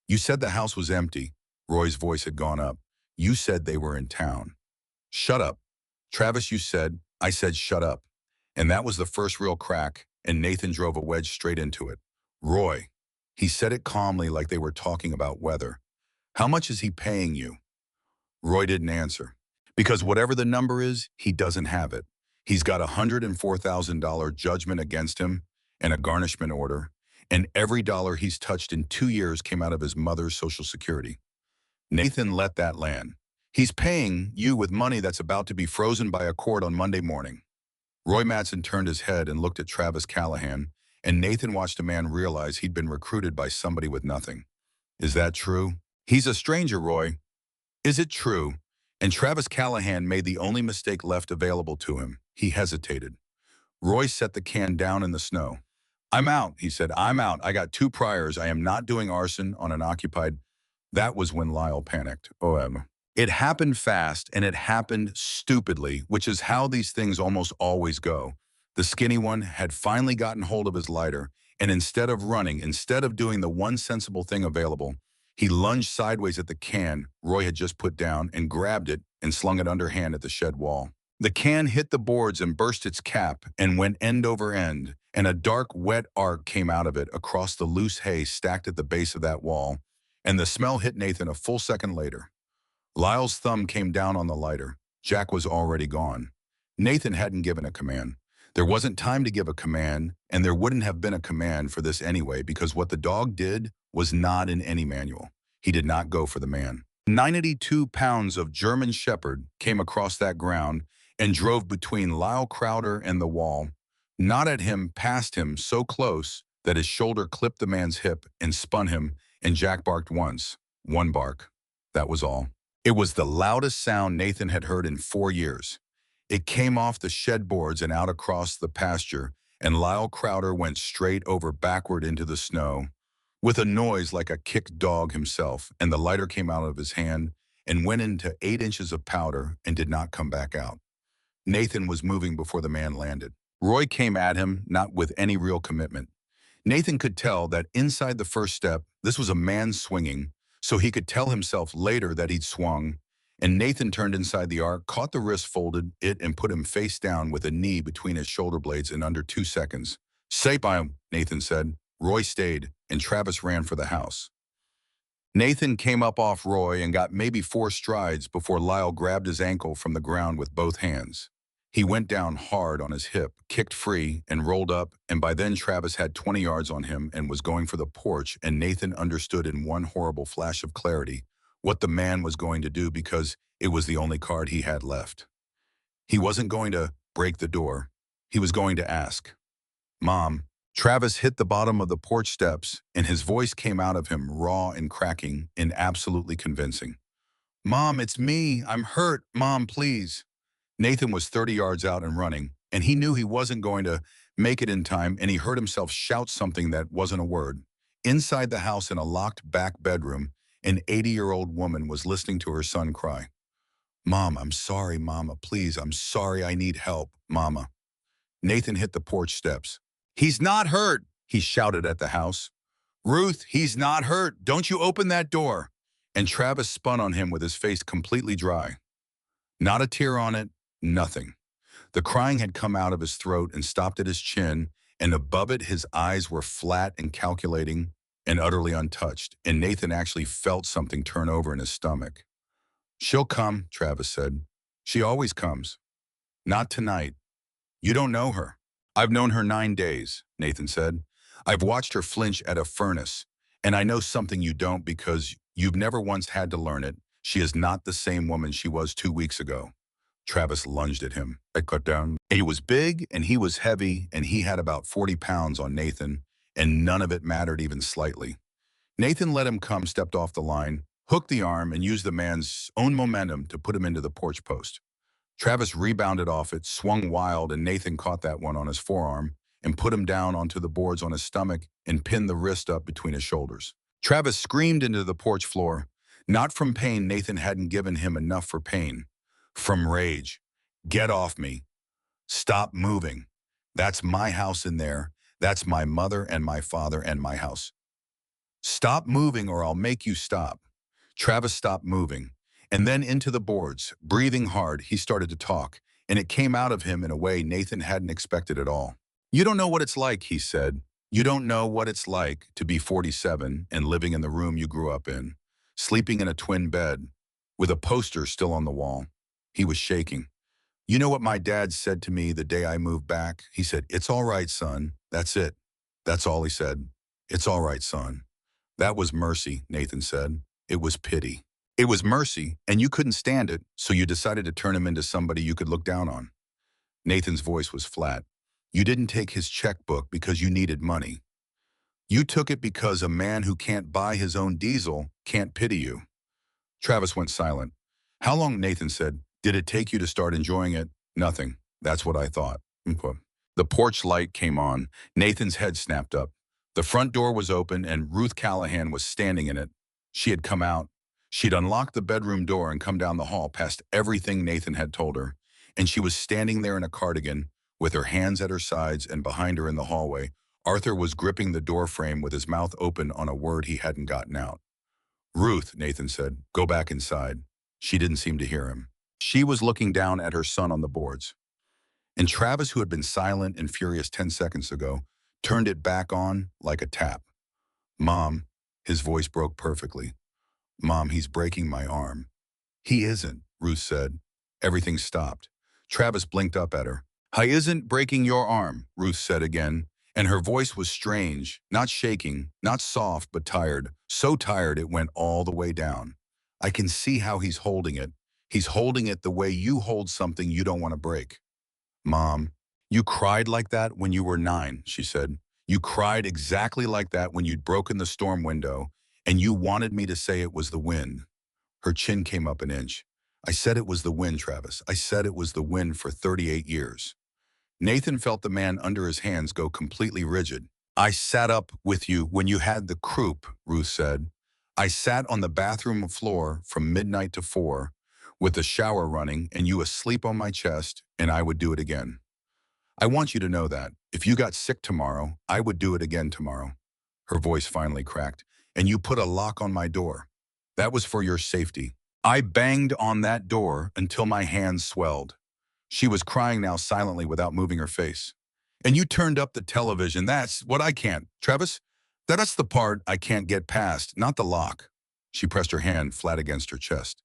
you said the house was empty. Roy's voice had gone up. You said they were in town. Shut up. Travis, you said. I said shut up. And that was the first real crack, and Nathan drove a wedge straight into it. Roy. He said it calmly like they were talking about weather. How much is he paying you? Roy didn't answer. Because whatever the number is, he doesn't have it. He's got a $104,000 judgment against him and a garnishment order, and every dollar he's touched in 2 years came out of his mother's Social Security. Nathan let that land. He's paying you with money that's about to be frozen by a court on Monday morning. Roy Mattson turned his head and looked at Travis Callahan, and Nathan watched a man realize he'd been recruited by somebody with nothing. Is that true? He's a stranger, Roy. Is it true? And Travis Callahan made the only mistake left available to him. He hesitated. Roy set the can down in the snow. I'm out, he said. I'm out. I got 2 priors. I am not doing arson on an occupied. That was when Lyle panicked. It happened fast, and it happened stupidly, which is how these things almost always go. The skinny one had finally gotten hold of his lighter, and instead of running, instead of doing the one sensible thing available, he lunged sideways at the can Roy had just put down and grabbed it and slung it underhand at the shed wall. The can hit the boards and burst its cap and went end over end, and a dark, wet arc came out of it across the loose hay stacked at the base of that wall, and the smell hit Nathan a full second later. Lyle's thumb came down on the lighter. Jack was already gone. Nathan hadn't given a command. There wasn't time to give a command, and there wouldn't have been a command for this anyway, because what the dog did was not in any manual. He did not go for the man. 92 pounds of German Shepherd came across that ground and drove between Lyle Crowder and the wall, not at him, past him, so close that his shoulder clipped the man's hip and spun him, and Jack barked once. 1 bark. That was all. It was the loudest sound Nathan had heard in 4 years. It came off the shed boards and out across the pasture, and Lyle Crowder went straight over backward into the snow with a noise like a kicked dog himself, and the lighter came out of his hand and went into 8 inches of powder and did not come back out. Nathan was moving before the man landed. Roy came at him, not with any real commitment. Nathan could tell that inside the first step, this was a man swinging, so he could tell himself later that he'd swung, and Nathan turned inside the arc, caught the wrist, folded it, and put him face down with a knee between his shoulder blades in under 2 seconds. "Stay by him," Nathan said. Roy stayed, and Travis ran for the house. Nathan came up off Roy and got maybe 4 strides before Lyle grabbed his ankle from the ground with both hands. He went down hard on his hip, kicked free, and rolled up, and by then Travis had 20 yards on him and was going for the porch, and Nathan understood in one horrible flash of clarity what the man was going to do because it was the only card he had left. He wasn't going to break the door. He was going to ask. "Mom." Travis hit the bottom of the porch steps, and his voice came out of him raw and cracking and absolutely convincing. "Mom, it's me. I'm hurt. Mom, please." Nathan was 30 yards out and running, and he knew he wasn't going to make it in time, and he heard himself shout something that wasn't a word. Inside the house in a locked back bedroom, an 80-year-old woman was listening to her son cry. "Mom, I'm sorry, Mama. Please, I'm sorry. I need help, Mama." Nathan hit the porch steps. "He's not hurt," he shouted at the house. "Ruth, he's not hurt. Don't you open that door." And Travis spun on him with his face completely dry. Not a tear on it, nothing. The crying had come out of his throat and stopped at his chin, and above it his eyes were flat and calculating and utterly untouched, and Nathan actually felt something turn over in his stomach. "She'll come," Travis said. "She always comes. Not tonight. You don't know her." "I've known her 9 days," Nathan said. "I've watched her flinch at a furnace, and I know something you don't because you've never once had to learn it. She is not the same woman she was 2 weeks ago." Travis lunged at him. I cut down. He was big, and he was heavy, and he had about 40 pounds on Nathan, and none of it mattered even slightly. Nathan let him come, stepped off the line, hooked the arm, and used the man's own momentum to put him into the porch post. Travis rebounded off it, swung wild, and Nathan caught that one on his forearm and put him down onto the boards on his stomach and pinned the wrist up between his shoulders. Travis screamed into the porch floor. Not from pain, Nathan hadn't given him enough for pain. From rage. "Get off me. Stop moving. That's my house in there. That's my mother and my father and my house. Stop moving or I'll make you stop." Travis stopped moving. And then into the boards, breathing hard, he started to talk, and it came out of him in a way Nathan hadn't expected at all. "You don't know what it's like," he said. "You don't know what it's like to be 47 and living in the room you grew up in, sleeping in a twin bed, with a poster still on the wall." He was shaking. "You know what my dad said to me the day I moved back?" He said, "It's all right, son. That's it." That's all he said. "It's all right, son." That was mercy, Nathan said. It was pity. It was mercy, and you couldn't stand it, so you decided to turn him into somebody you could look down on. Nathan's voice was flat. "You didn't take his checkbook because you needed money. You took it because a man who can't buy his own diesel can't pity you." Travis went silent. "How long," Nathan said, "did it take you to start enjoying it?" "Nothing. That's what I thought." The porch light came on. Nathan's head snapped up. The front door was open, and Ruth Callahan was standing in it. She had come out. She'd unlocked the bedroom door and come down the hall past everything Nathan had told her, and she was standing there in a cardigan, with her hands at her sides, and behind her in the hallway, Arthur was gripping the door frame with his mouth open on a word he hadn't gotten out. "Ruth," Nathan said, "go back inside." She didn't seem to hear him. She was looking down at her son on the boards. And Travis, who had been silent and furious 10 seconds ago, turned it back on like a tap. "Mom," his voice broke perfectly. "Mom, he's breaking my arm." "He isn't," Ruth said. Everything stopped. Travis blinked up at her. "I isn't breaking your arm," Ruth said again, and her voice was strange, not shaking, not soft, but tired, so tired it went all the way down. "I can see how he's holding it. He's holding it the way you hold something you don't want to break." "Mom, you cried like that when you were 9, she said. "You cried exactly like that when you'd broken the storm window, and you wanted me to say it was the wind." Her chin came up an inch. "I said it was the wind, Travis. I said it was the wind for 38 years. Nathan felt the man under his hands go completely rigid. I sat up with you when you had the croup, Ruth said. I sat on the bathroom floor from midnight to 4, with the shower running and you asleep on my chest, and I would do it again. I want you to know that. If you got sick tomorrow, I would do it again tomorrow. Her voice finally cracked. And you put a lock on my door. That was for your safety. I banged on that door until my hands swelled. She was crying now silently without moving her face. And you turned up the television. That's what I can't. Travis, that's the part I can't get past, not the lock. She pressed her hand flat against her chest.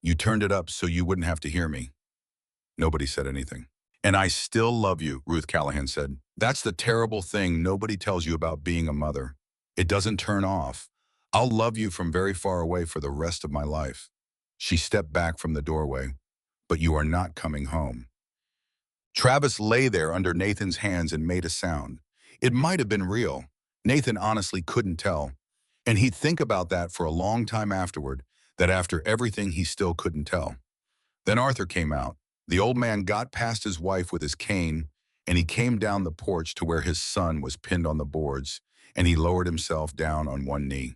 You turned it up so you wouldn't have to hear me. Nobody said anything. And I still love you, Ruth Callahan said. That's the terrible thing nobody tells you about being a mother. It doesn't turn off. I'll love you from very far away for the rest of my life. She stepped back from the doorway. But you are not coming home. Travis lay there under Nathan's hands and made a sound. It might have been real. Nathan honestly couldn't tell. And he'd think about that for a long time afterward, that after everything he still couldn't tell. Then Arthur came out. The old man got past his wife with his cane, and he came down the porch to where his son was pinned on the boards, and he lowered himself down on one knee.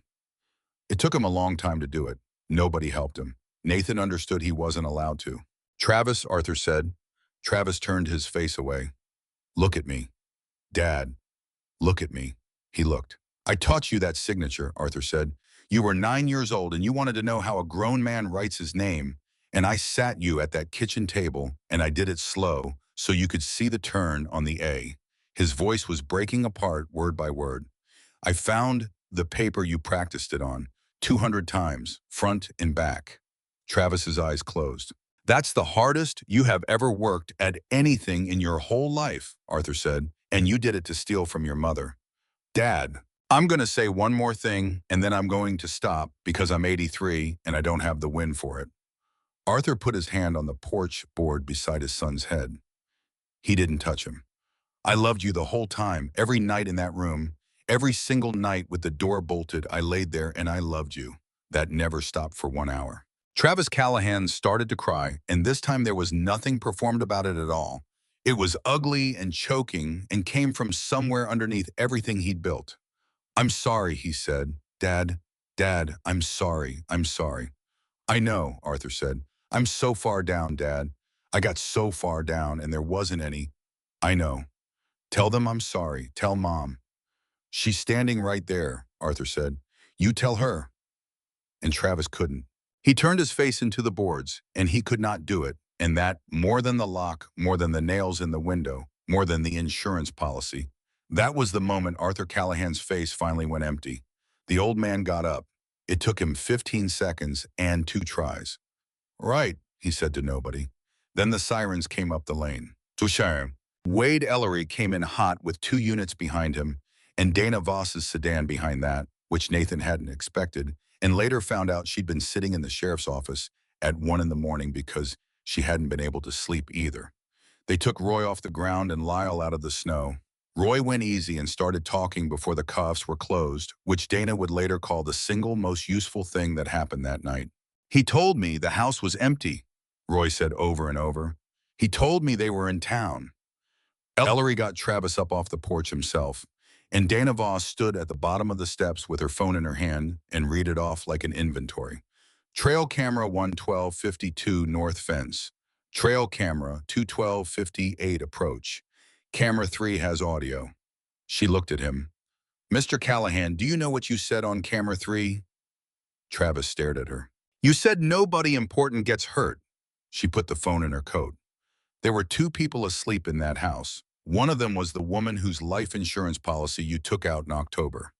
It took him a long time to do it. Nobody helped him. Nathan understood he wasn't allowed to. Travis, Arthur said. Travis turned his face away. Look at me. Dad, look at me. He looked. I taught you that signature, Arthur said. You were 9 years old and you wanted to know how a grown man writes his name. And I sat you at that kitchen table and I did it slow so you could see the turn on the A. His voice was breaking apart word by word. I found the paper you practiced it on 200 times, front and back. Travis's eyes closed. That's the hardest you have ever worked at anything in your whole life, Arthur said, and you did it to steal from your mother. Dad, I'm going to say one more thing and then I'm going to stop because I'm 83 and I don't have the wind for it. Arthur put his hand on the porch board beside his son's head. He didn't touch him. I loved you the whole time, every night in that room. Every single night with the door bolted, I laid there and I loved you. That never stopped for 1 hour. Travis Callahan started to cry, and this time there was nothing performed about it at all. It was ugly and choking and came from somewhere underneath everything he'd built. I'm sorry, he said. Dad, I'm sorry, I'm sorry. I know, Arthur said. I'm so far down, Dad. I got so far down and there wasn't any. I know. Tell them I'm sorry. Tell Mom. She's standing right there, Arthur said. You tell her. And Travis couldn't. He turned his face into the boards, and he could not do it. And that, more than the lock, more than the nails in the window, more than the insurance policy, that was the moment Arthur Callahan's face finally went empty. The old man got up. It took him 15 seconds and 2 tries. Right, he said to nobody. Then the sirens came up the lane. Touché. Wade Ellery came in hot with 2 units behind him, and Dana Voss's sedan behind that, which Nathan hadn't expected, and later found out she'd been sitting in the sheriff's office at 1 in the morning because she hadn't been able to sleep either. They took Roy off the ground and Lyle out of the snow. Roy went easy and started talking before the cuffs were closed, which Dana would later call the single most useful thing that happened that night. He told me the house was empty, Roy said over and over. He told me they were in town. Ellery got Travis up off the porch himself, and Dana Voss stood at the bottom of the steps with her phone in her hand and read it off like an inventory. Trail camera 11252 north fence. Trail camera 21258 approach. Camera 3 has audio. She looked at him. Mr. Callahan, do you know what you said on camera 3? Travis stared at her. You said nobody important gets hurt. She put the phone in her coat. There were 2 people asleep in that house. One of them was the woman whose life insurance policy you took out in October.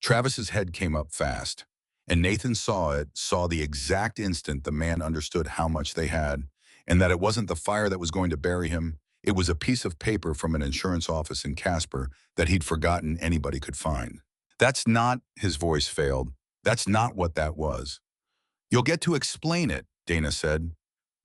Travis's head came up fast, and Nathan saw the exact instant the man understood how much they had, and that it wasn't the fire that was going to bury him. It was a piece of paper from an insurance office in Casper that he'd forgotten anybody could find. That's not, his voice failed. That's not what that was. You'll get to explain it, Dana said.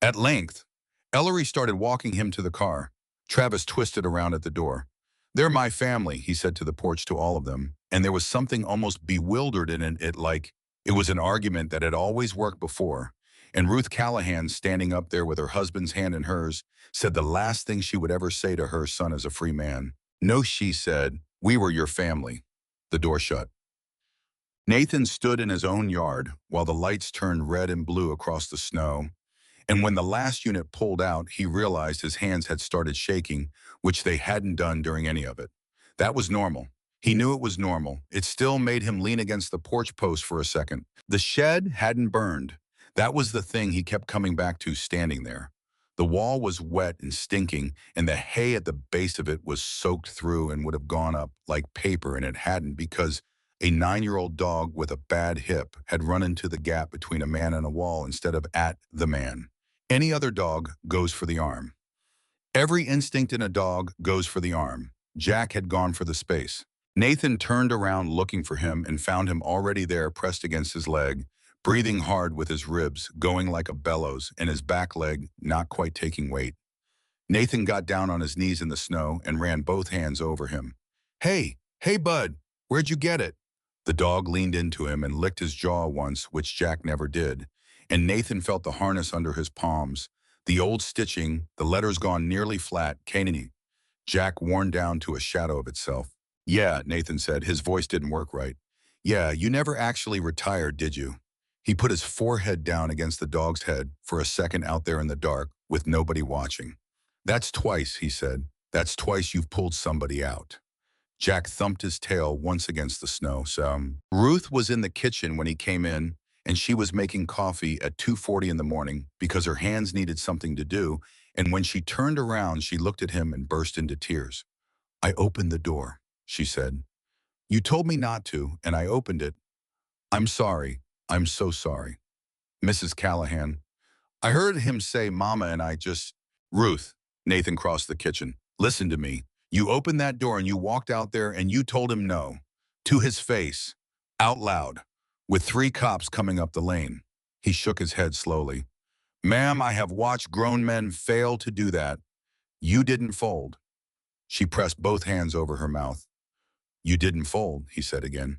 At length, Ellery started walking him to the car. Travis twisted around at the door. They're my family, he said to the porch to all of them, and there was something almost bewildered in it like it was an argument that had always worked before, And Ruth Callahan, standing up there with her husband's hand in hers, said the last thing she would ever say to her son as a free man. No, she said, we were your family. The door shut. Nathan stood in his own yard while the lights turned red and blue across the snow. And when the last unit pulled out, he realized his hands had started shaking, which they hadn't done during any of it. That was normal. He knew it was normal. It still made him lean against the porch post for a second. The shed hadn't burned. That was the thing he kept coming back to standing there. The wall was wet and stinking, and the hay at the base of it was soaked through and would have gone up like paper, and it hadn't because a 9-year-old dog with a bad hip had run into the gap between a man and a wall instead of at the man. Any other dog goes for the arm. Every instinct in a dog goes for the arm. Jack had gone for the space. Nathan turned around looking for him and found him already there pressed against his leg, breathing hard with his ribs going like a bellows and his back leg not quite taking weight. Nathan got down on his knees in the snow and ran both hands over him. Hey, bud, where'd you get it? The dog leaned into him and licked his jaw once, which Jack never did, and Nathan felt the harness under his palms, the old stitching, the letters gone nearly flat, Canany. Jack worn down to a shadow of itself. Yeah, Nathan said. His voice didn't work right. Yeah, you never actually retired, did you? He put his forehead down against the dog's head for a second out there in the dark with nobody watching. That's twice, he said. That's twice you've pulled somebody out. Jack thumped his tail once against the snow. Ruth was in the kitchen when he came in, and she was making coffee at 2:40 in the morning because her hands needed something to do, and when she turned around, she looked at him and burst into tears. I opened the door, she said. You told me not to, and I opened it. I'm sorry. I'm so sorry. Mrs. Callahan. I heard him say Mama and I just... Ruth, Nathan crossed the kitchen. Listen to me. You opened that door and you walked out there and you told him no. To his face. Out loud. With 3 cops coming up the lane. He shook his head slowly. Ma'am, I have watched grown men fail to do that. You didn't fold. She pressed both hands over her mouth. You didn't fold, he said again.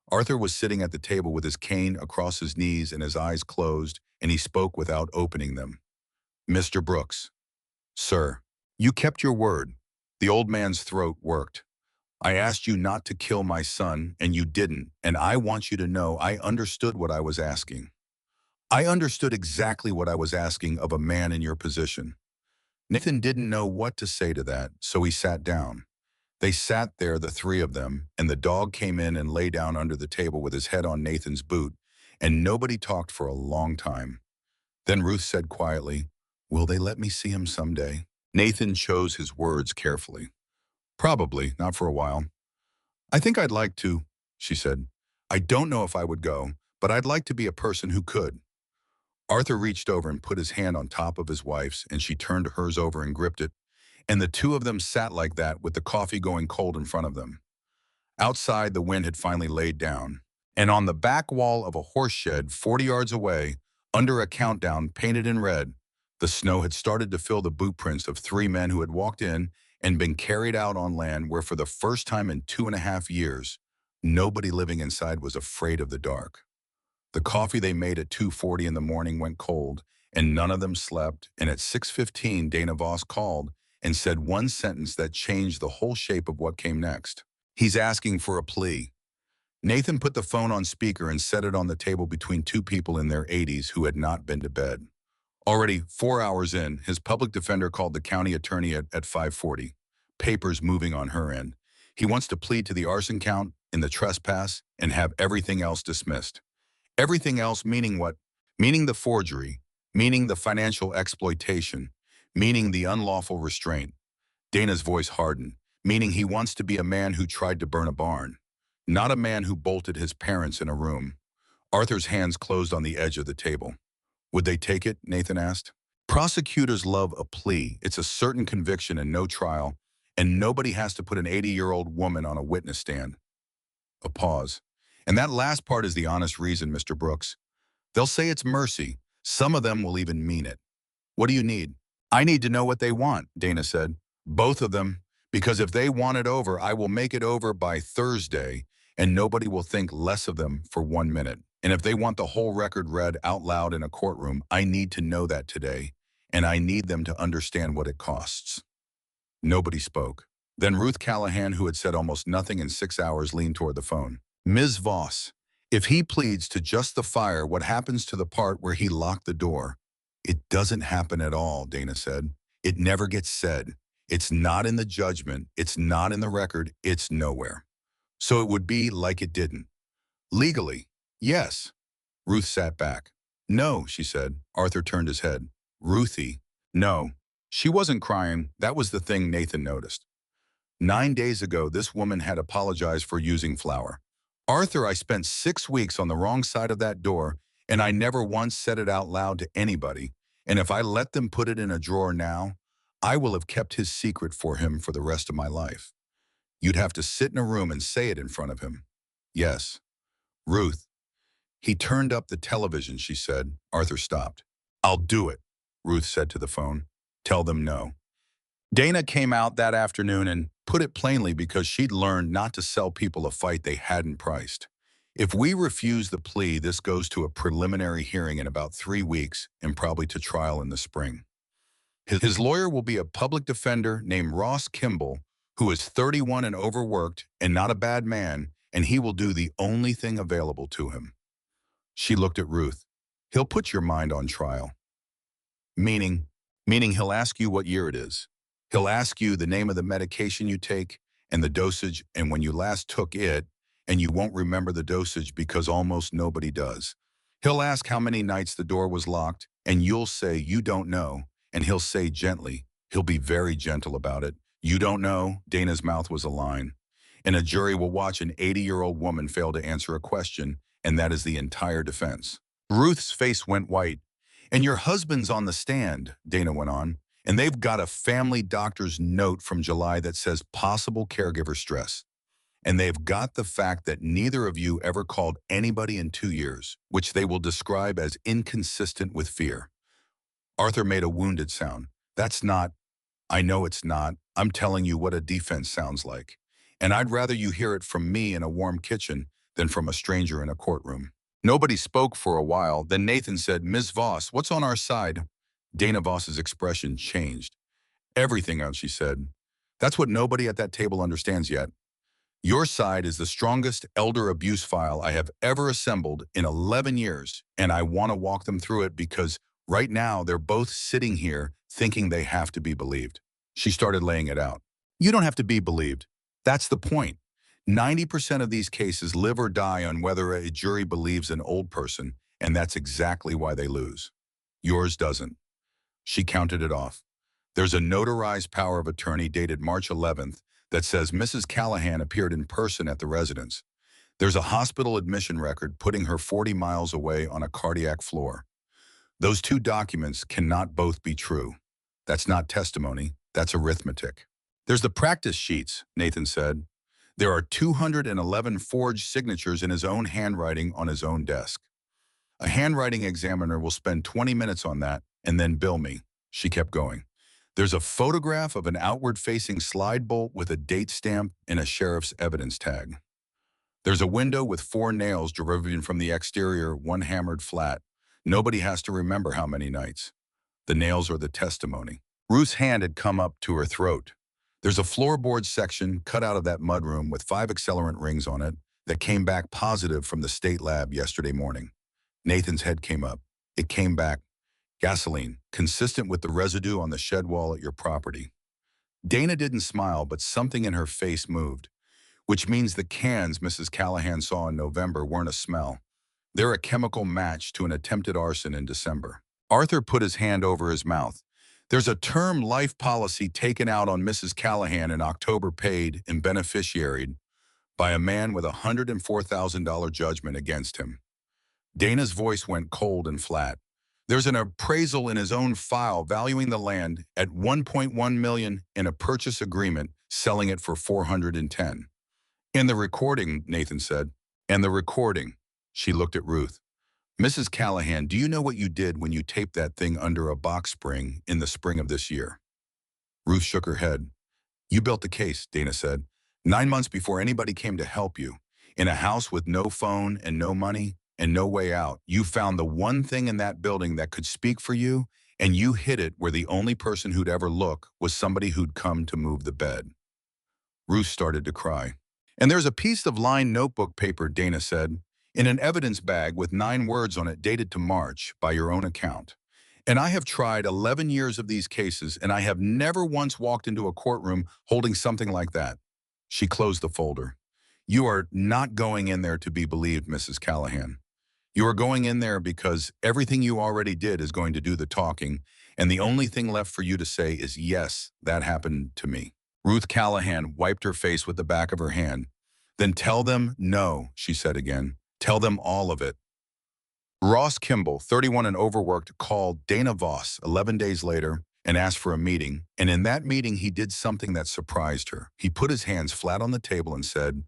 Arthur was sitting at the table with his cane across his knees and his eyes closed, and he spoke without opening them. Mr. Brooks. Sir, you kept your word. The old man's throat worked. I asked you not to kill my son, and you didn't, and I want you to know I understood what I was asking. I understood exactly what I was asking of a man in your position. Nathan didn't know what to say to that, so he sat down. They sat there, the 3 of them, and the dog came in and lay down under the table with his head on Nathan's boot, and nobody talked for a long time. Then Ruth said quietly, Will they let me see him someday? Nathan chose his words carefully. Probably, not for a while. I think I'd like to, she said. I don't know if I would go, but I'd like to be a person who could. Arthur reached over and put his hand on top of his wife's, and she turned hers over and gripped it, and the 2 of them sat like that with the coffee going cold in front of them. Outside, the wind had finally laid down, and on the back wall of a horse shed 40 yards away, under a countdown painted in red, the snow had started to fill the boot prints of 3 men who had walked in and been carried out on land where for the first time in 2.5 years, nobody living inside was afraid of the dark. The coffee they made at 2:40 in the morning went cold, and none of them slept, and at 6:15 Dana Voss called and said one sentence that changed the whole shape of what came next. He's asking for a plea. Nathan put the phone on speaker and set it on the table between 2 people in their 80s who had not been to bed. Already 4 hours in, his public defender called the county attorney at 5:40. Papers moving on her end. He wants to plead to the arson count and the trespass and have everything else dismissed. Everything else meaning what? Meaning the forgery, meaning the financial exploitation, meaning the unlawful restraint. Dana's voice hardened, meaning he wants to be a man who tried to burn a barn, not a man who bolted his parents in a room. Arthur's hands closed on the edge of the table. Would they take it? Nathan asked. Prosecutors love a plea. It's a certain conviction and no trial, and nobody has to put an 80-year-old woman on a witness stand. A pause. And that last part is the honest reason, Mr. Brooks. They'll say it's mercy. Some of them will even mean it. What do you need? I need to know what they want, Dana said. Both of them. Because if they want it over, I will make it over by Thursday, and nobody will think less of them for 1 minute. And if they want the whole record read out loud in a courtroom, I need to know that today, and I need them to understand what it costs. Nobody spoke. Then Ruth Callahan, who had said almost nothing in 6 hours, leaned toward the phone. Ms. Voss, if he pleads to just the fire, what happens to the part where he locked the door? It doesn't happen at all, Dana said. It never gets said. It's not in the judgment. It's not in the record. It's nowhere. So it would be like it didn't. Legally, yes. Ruth sat back. No, she said. Arthur turned his head. Ruthie, no. She wasn't crying. That was the thing Nathan noticed. 9 days ago, this woman had apologized for using flour. Arthur, I spent 6 weeks on the wrong side of that door, and I never once said it out loud to anybody. And if I let them put it in a drawer now, I will have kept his secret for him for the rest of my life. You'd have to sit in a room and say it in front of him. Yes. Ruth. He turned up the television, she said. Arthur stopped. I'll do it, Ruth said to the phone. Tell them no. Dana came out that afternoon and put it plainly because she'd learned not to sell people a fight they hadn't priced. If we refuse the plea, this goes to a preliminary hearing in about 3 weeks and probably to trial in the spring. His lawyer will be a public defender named Ross Kimball, who is 31 and overworked and not a bad man, and he will do the only thing available to him. She looked at Ruth. He'll put your mind on trial. Meaning he'll ask you what year it is. He'll ask you the name of the medication you take and the dosage and when you last took it, and you won't remember the dosage because almost nobody does. He'll ask how many nights the door was locked, and you'll say you don't know, and he'll say gently, he'll be very gentle about it, you don't know. Dana's mouth was a line. And a jury will watch an 80-year-old woman fail to answer a question, and that is the entire defense. Ruth's face went white. And your husband's on the stand, Dana went on, and they've got a family doctor's note from July that says possible caregiver stress. And they've got the fact that neither of you ever called anybody in 2 years, which they will describe as inconsistent with fear. Arthur made a wounded sound. That's not, I know it's not. I'm telling you what a defense sounds like. And I'd rather you hear it from me in a warm kitchen than from a stranger in a courtroom. Nobody spoke for a while. Then Nathan said, Ms. Voss, what's on our side? Dana Voss's expression changed. Everything else, she said. That's what nobody at that table understands yet. Your side is the strongest elder abuse file I have ever assembled in 11 years, and I want to walk them through it because right now they're both sitting here thinking they have to be believed. She started laying it out. You don't have to be believed. That's the point. 90% of these cases live or die on whether a jury believes an old person, and that's exactly why they lose. Yours doesn't. She counted it off. There's a notarized power of attorney dated March 11th that says Mrs. Callahan appeared in person at the residence. There's a hospital admission record putting her 40 miles away on a cardiac floor. Those two documents cannot both be true. That's not testimony, that's arithmetic. There's the practice sheets, Nathan said. There are 211 forged signatures in his own handwriting on his own desk. A handwriting examiner will spend 20 minutes on that and then bill me. She kept going. There's a photograph of an outward-facing slide bolt with a date stamp and a sheriff's evidence tag. There's a window with 4 nails driven from the exterior, one hammered flat. Nobody has to remember how many nights. The nails are the testimony. Ruth's hand had come up to her throat. There's a floorboard section cut out of that mudroom with 5 accelerant rings on it that came back positive from the state lab yesterday morning. Nathan's head came up. It came back. Gasoline, consistent with the residue on the shed wall at your property. Dana didn't smile, but something in her face moved, which means the cans Mrs. Callahan saw in November weren't a smell. They're a chemical match to an attempted arson in December. Arthur put his hand over his mouth. There's a term life policy taken out on Mrs. Callahan in October paid and beneficiaried by a man with a $104,000 judgment against him. Dana's voice went cold and flat. There's an appraisal in his own file valuing the land at $1.1 million in a purchase agreement, selling it for $410,000. In the recording, Nathan said. And the recording. She looked at Ruth. Mrs. Callahan, do you know what you did when you taped that thing under a box spring in the spring of this year? Ruth shook her head. You built the case, Dana said. 9 months before anybody came to help you. In a house with no phone and no money, and no way out. You found the one thing in that building that could speak for you, and you hid it where the only person who'd ever look was somebody who'd come to move the bed. Ruth started to cry. And there's a piece of lined notebook paper, Dana said, in an evidence bag with 9 words on it dated to March by your own account. And I have tried 11 years of these cases, and I have never once walked into a courtroom holding something like that. She closed the folder. You are not going in there to be believed, Mrs. Callahan. You are going in there because everything you already did is going to do the talking, and the only thing left for you to say is, yes, that happened to me. Ruth Callahan wiped her face with the back of her hand. Then tell them no, she said again. Tell them all of it. Ross Kimball, 31 and overworked, called Dana Voss 11 days later and asked for a meeting. And in that meeting, he did something that surprised her. He put his hands flat on the table and said,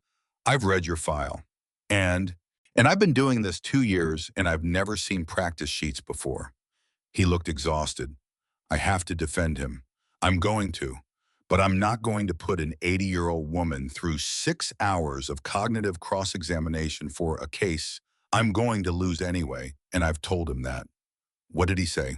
I've read your file. And I've been doing this 2 years, and I've never seen practice sheets before. He looked exhausted. I have to defend him. I'm going to. But I'm not going to put an 80-year-old woman through 6 hours of cognitive cross-examination for a case I'm going to lose anyway, and I've told him that. What did he say?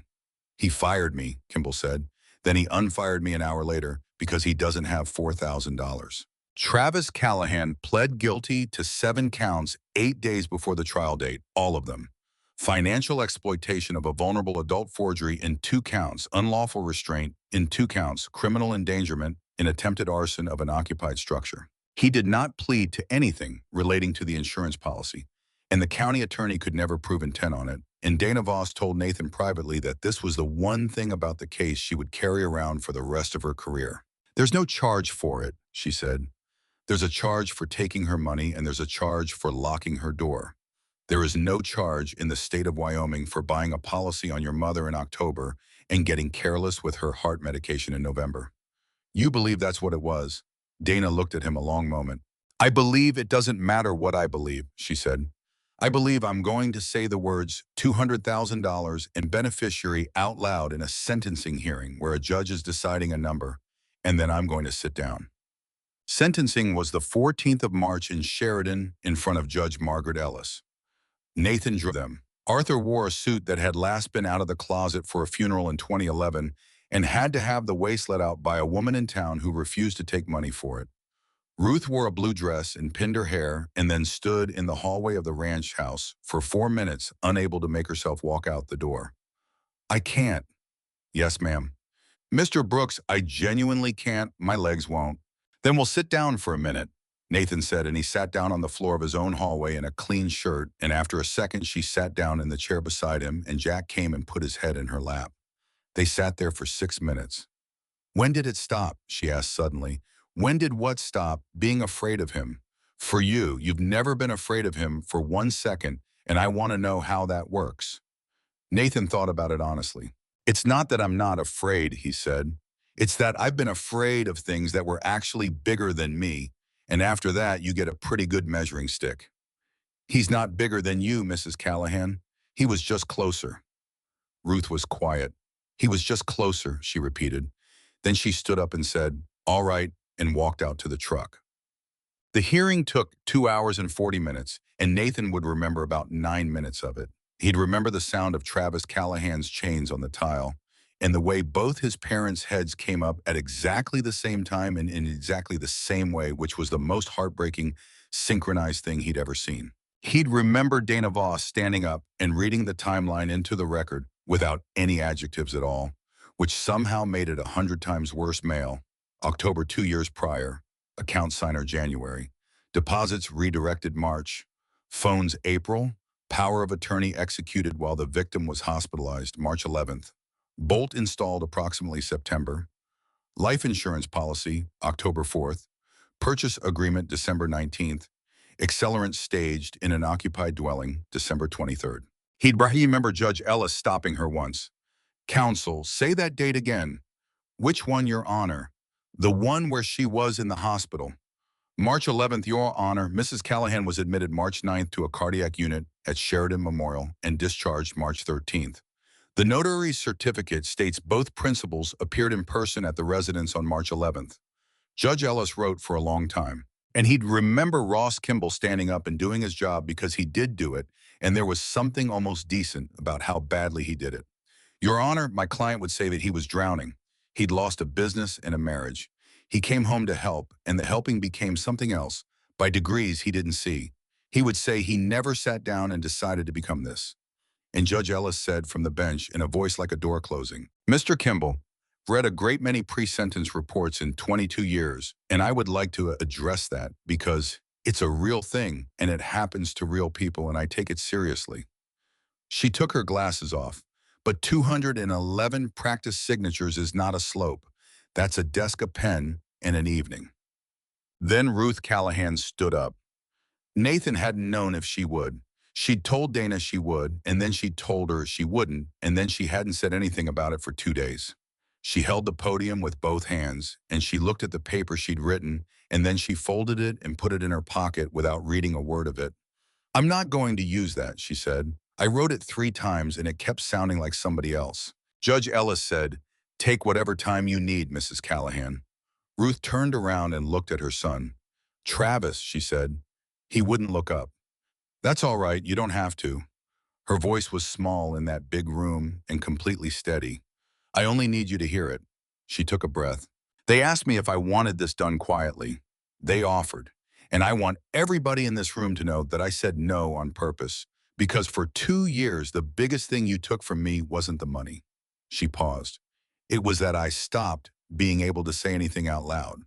He fired me, Kimball said. Then he unfired me an hour later because he doesn't have $4,000. Travis Callahan pled guilty to 7 counts 8 days before the trial date, all of them. Financial exploitation of a vulnerable adult, forgery in 2 counts, unlawful restraint in 2 counts, criminal endangerment in attempted arson of an occupied structure. He did not plead to anything relating to the insurance policy, and the county attorney could never prove intent on it. And Dana Voss told Nathan privately that this was the one thing about the case she would carry around for the rest of her career. There's no charge for it, she said. There's a charge for taking her money, and there's a charge for locking her door. There is no charge in the state of Wyoming for buying a policy on your mother in October and getting careless with her heart medication in November. You believe that's what it was? Dana looked at him a long moment. I believe it doesn't matter what I believe, she said. I believe I'm going to say the words $200,000 and beneficiary out loud in a sentencing hearing where a judge is deciding a number, and then I'm going to sit down. Sentencing was the 14th of March in Sheridan in front of Judge Margaret Ellis. Nathan drew them. Arthur wore a suit that had last been out of the closet for a funeral in 2011 and had to have the waist let out by a woman in town who refused to take money for it. Ruth wore a blue dress and pinned her hair and then stood in the hallway of the ranch house for 4 minutes, unable to make herself walk out the door. I can't. Yes, ma'am. Mr. Brooks, I genuinely can't. My legs won't. Then we'll sit down for a minute, Nathan said, and he sat down on the floor of his own hallway in a clean shirt, and after a second she sat down in the chair beside him, and Jack came and put his head in her lap. They sat there for 6 minutes. When did it stop? She asked suddenly. When did what stop? Being afraid of him. For you, you've never been afraid of him for 1 second, and I want to know how that works. Nathan thought about it honestly. It's not that I'm not afraid, he said. It's that I've been afraid of things that were actually bigger than me, and after that you get a pretty good measuring stick. He's not bigger than you, Mrs. Callahan. He was just closer. Ruth was quiet. He was just closer, she repeated. Then she stood up and said, all right, and walked out to the truck. The hearing took 2 hours and 40 minutes, and Nathan would remember about 9 minutes of it. He'd remember the sound of Travis Callahan's chains on the tile, and the way both his parents' heads came up at exactly the same time and in exactly the same way, which was the most heartbreaking, synchronized thing he'd ever seen. He'd remember Dana Voss standing up and reading the timeline into the record without any adjectives at all, which somehow made it 100 times worse. Mail, October 2 years prior, account signer January, deposits redirected March, phones April, power of attorney executed while the victim was hospitalized March 11th, bolt installed approximately September, life insurance policy October 4th, purchase agreement December 19th, accelerant staged in an occupied dwelling December 23rd. He'd remember Judge Ellis stopping her once. Counsel, say that date again. Which one, Your Honor? The one where she was in the hospital. March 11th, Your Honor. Mrs. Callahan was admitted March 9th to a cardiac unit at Sheridan Memorial and discharged March 13th. The notary's certificate states both principals appeared in person at the residence on March 11th. Judge Ellis wrote for a long time. And he'd remember Ross Kimball standing up and doing his job because he did do it, and there was something almost decent about how badly he did it. Your Honor, my client would say that he was drowning. He'd lost a business and a marriage. He came home to help, and the helping became something else, by degrees he didn't see. He would say he never sat down and decided to become this. And Judge Ellis said from the bench in a voice like a door closing, Mr. Kimball, I've read a great many pre-sentence reports in 22 years, and I would like to address that because it's a real thing and it happens to real people and I take it seriously. She took her glasses off, but 211 practice signatures is not a slope. That's a desk, a pen, and an evening. Then Ruth Callahan stood up. Nathan hadn't known if she would. She'd told Dana she would, and then she'd told her she wouldn't, and then she hadn't said anything about it for 2 days. She held the podium with both hands, and she looked at the paper she'd written, and then she folded it and put it in her pocket without reading a word of it. I'm not going to use that, she said. I wrote it 3 times, and it kept sounding like somebody else. Judge Ellis said, take whatever time you need, Mrs. Callahan. Ruth turned around and looked at her son. Travis, she said. He wouldn't look up. That's all right, you don't have to. Her voice was small in that big room and completely steady. I only need you to hear it. She took a breath. They asked me if I wanted this done quietly. They offered. And I want everybody in this room to know that I said no on purpose. Because for 2 years, the biggest thing you took from me wasn't the money. She paused. It was that I stopped being able to say anything out loud.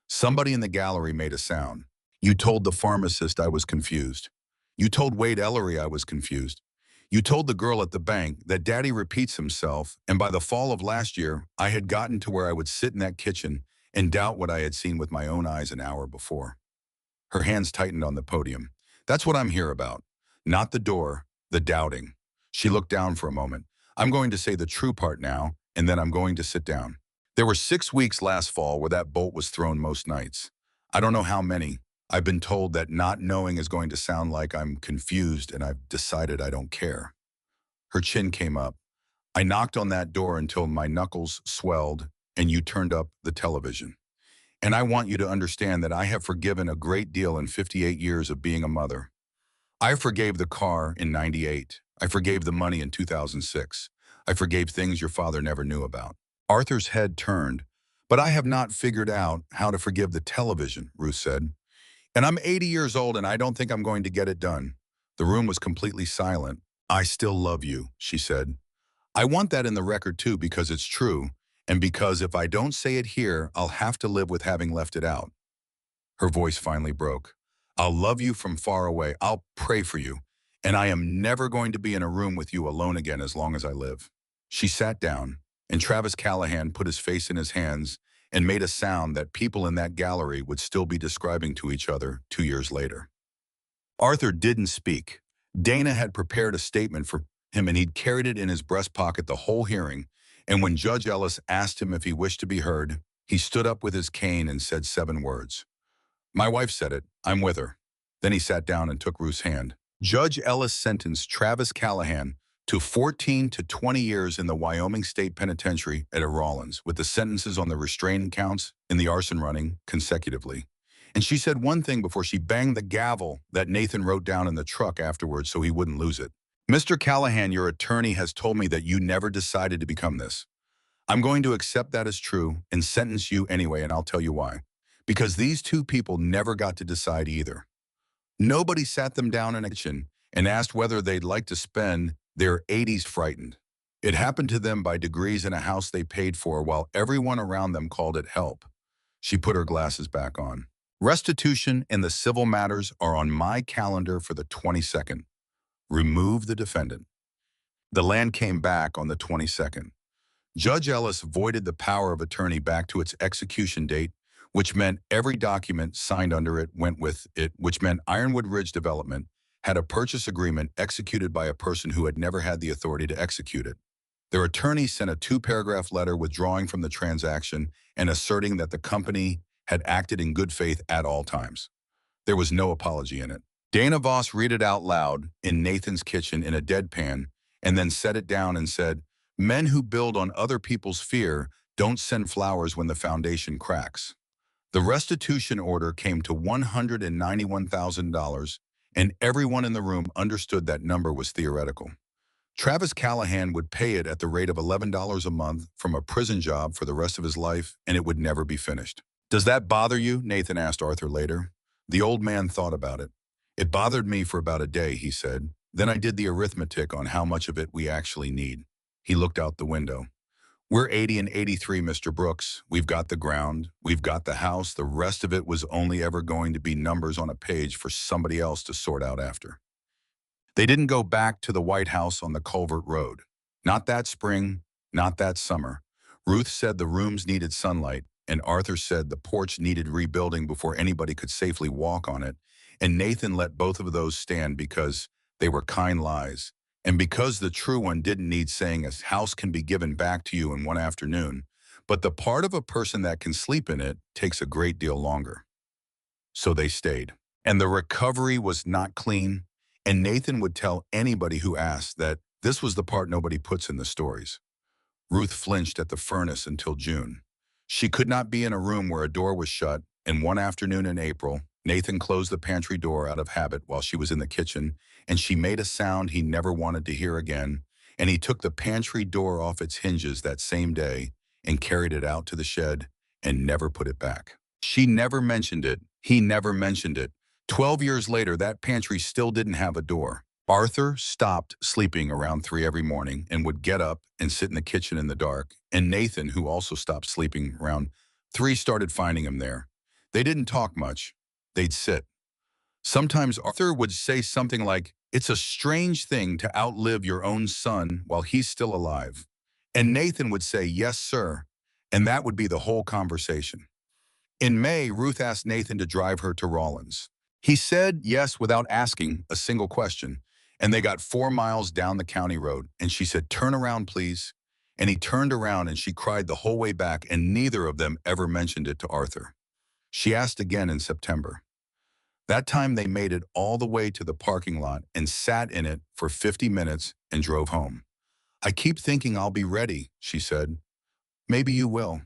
Somebody in the gallery made a sound. You told the pharmacist I was confused. You told Wade Ellery I was confused. You told the girl at the bank that Daddy repeats himself, and by the fall of last year, I had gotten to where I would sit in that kitchen and doubt what I had seen with my own eyes an hour before. Her hands tightened on the podium. That's what I'm here about. Not the door, the doubting. She looked down for a moment. I'm going to say the true part now, and then I'm going to sit down. There were 6 weeks last fall where that bolt was thrown most nights. I don't know how many. I've been told that not knowing is going to sound like I'm confused and I've decided I don't care. Her chin came up. I knocked on that door until my knuckles swelled and you turned up the television. And I want you to understand that I have forgiven a great deal in 58 years of being a mother. I forgave the car in 98. I forgave the money in 2006. I forgave things your father never knew about. Arthur's head turned. But I have not figured out how to forgive the television, Ruth said. And I'm 80 years old and I don't think I'm going to get it done. The room was completely silent. I still love you, she said. I want that in the record too because it's true, and because if I don't say it here, I'll have to live with having left it out. Her voice finally broke. I'll love you from far away. I'll pray for you. And I am never going to be in a room with you alone again as long as I live. She sat down, and Travis Callahan put his face in his hands and made a sound that people in that gallery would still be describing to each other 2 years later. Arthur didn't speak. Dana had prepared a statement for him and he'd carried it in his breast pocket the whole hearing, and when Judge Ellis asked him if he wished to be heard, he stood up with his cane and said 7 words. My wife said it. I'm with her. Then he sat down and took Ruth's hand. Judge Ellis sentenced Travis Callahan to 14 to 20 years in the Wyoming State Penitentiary at Rawlins, with the sentences on the restraining counts and the arson running consecutively. And she said one thing before she banged the gavel that Nathan wrote down in the truck afterwards so he wouldn't lose it. Mr. Callahan, your attorney has told me that you never decided to become this. I'm going to accept that as true and sentence you anyway, and I'll tell you why. Because these 2 people never got to decide either. Nobody sat them down in a kitchen and asked whether they'd like to spend their 80s frightened. It happened to them by degrees in a house they paid for while everyone around them called it help. She put her glasses back on. Restitution and the civil matters are on my calendar for the 22nd. Remove the defendant. The land came back on the 22nd. Judge Ellis voided the power of attorney back to its execution date, which meant every document signed under it went with it, which meant Ironwood Ridge Development had a purchase agreement executed by a person who had never had the authority to execute it. Their attorney sent a 2-paragraph letter withdrawing from the transaction and asserting that the company had acted in good faith at all times. There was no apology in it. Dana Voss read it out loud in Nathan's kitchen in a deadpan and then set it down and said, Men who build on other people's fear don't send flowers when the foundation cracks. The restitution order came to $191,000, and everyone in the room understood that number was theoretical. Travis Callahan would pay it at the rate of $11 a month from a prison job for the rest of his life, and it would never be finished. "Does that bother you?" Nathan asked Arthur later. The old man thought about it. "It bothered me for about a day," he said. "Then I did the arithmetic on how much of it we actually need." He looked out the window. "We're 80 and 83, Mr. Brooks. We've got the ground. We've got the house. The rest of it was only ever going to be numbers on a page for somebody else to sort out after." They didn't go back to the White House on the Culvert Road. Not that spring, not that summer. Ruth said the rooms needed sunlight, and Arthur said the porch needed rebuilding before anybody could safely walk on it, and Nathan let both of those stand because they were kind lies, and because the true one didn't need saying a house can be given back to you in one afternoon, but the part of a person that can sleep in it takes a great deal longer. So they stayed. And the recovery was not clean, and Nathan would tell anybody who asked that this was the part nobody puts in the stories. Ruth flinched at the furnace until June. She could not be in a room where a door was shut, and one afternoon in April, Nathan closed the pantry door out of habit while she was in the kitchen, and she made a sound he never wanted to hear again, and he took the pantry door off its hinges that same day and carried it out to the shed and never put it back. She never mentioned it. He never mentioned it. 12 years later, that pantry still didn't have a door. Arthur stopped sleeping around 3 every morning and would get up and sit in the kitchen in the dark, and Nathan, who also stopped sleeping around 3, started finding him there. They didn't talk much. They'd sit. Sometimes Arthur would say something like, "It's a strange thing to outlive your own son while he's still alive." And Nathan would say, "Yes, sir." And that would be the whole conversation. In May, Ruth asked Nathan to drive her to Rawlins. He said yes without asking a single question, and they got 4 miles down the county road, and she said, "Turn around, please." And he turned around, and she cried the whole way back, and neither of them ever mentioned it to Arthur. She asked again in September. That time they made it all the way to the parking lot and sat in it for 50 minutes and drove home. "I keep thinking I'll be ready," she said. "Maybe you will.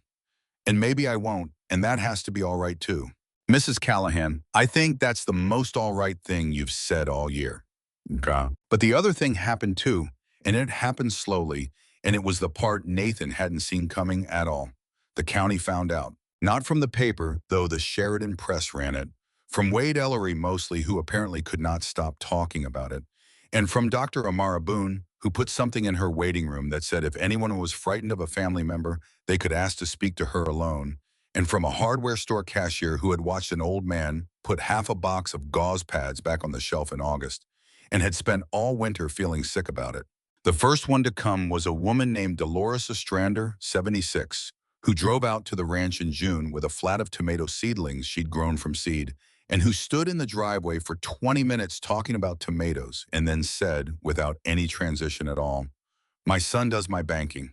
And maybe I won't, and that has to be all right too." "Mrs. Callahan, I think that's the most all right thing you've said all year." Okay. But the other thing happened too, and it happened slowly, and it was the part Nathan hadn't seen coming at all. The county found out. Not from the paper, though the Sheridan Press ran it. From Wade Ellery mostly, who apparently could not stop talking about it. And from Dr. Amara Boone, who put something in her waiting room that said if anyone was frightened of a family member, they could ask to speak to her alone. And from a hardware store cashier who had watched an old man put half a box of gauze pads back on the shelf in August and had spent all winter feeling sick about it. The first one to come was a woman named Dolores Ostrander, 76, who drove out to the ranch in June with a flat of tomato seedlings she'd grown from seed, and who stood in the driveway for 20 minutes talking about tomatoes and then said, without any transition at all, "My son does my banking."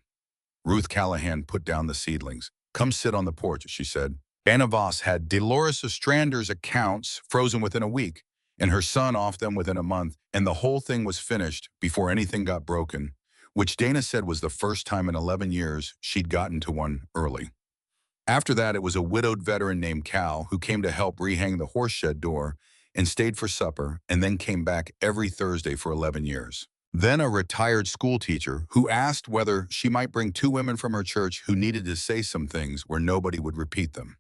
Ruth Callahan put down the seedlings. "Come sit on the porch," she said. Anna Voss had Dolores Ostrander's accounts frozen within a week, and her son off them within a month, and the whole thing was finished before anything got broken, which Dana said was the first time in 11 years she'd gotten to one early. After that, it was a widowed veteran named Cal who came to help rehang the horse shed door and stayed for supper and then came back every Thursday for 11 years. Then a retired school teacher who asked whether she might bring 2 women from her church who needed to say some things where nobody would repeat them.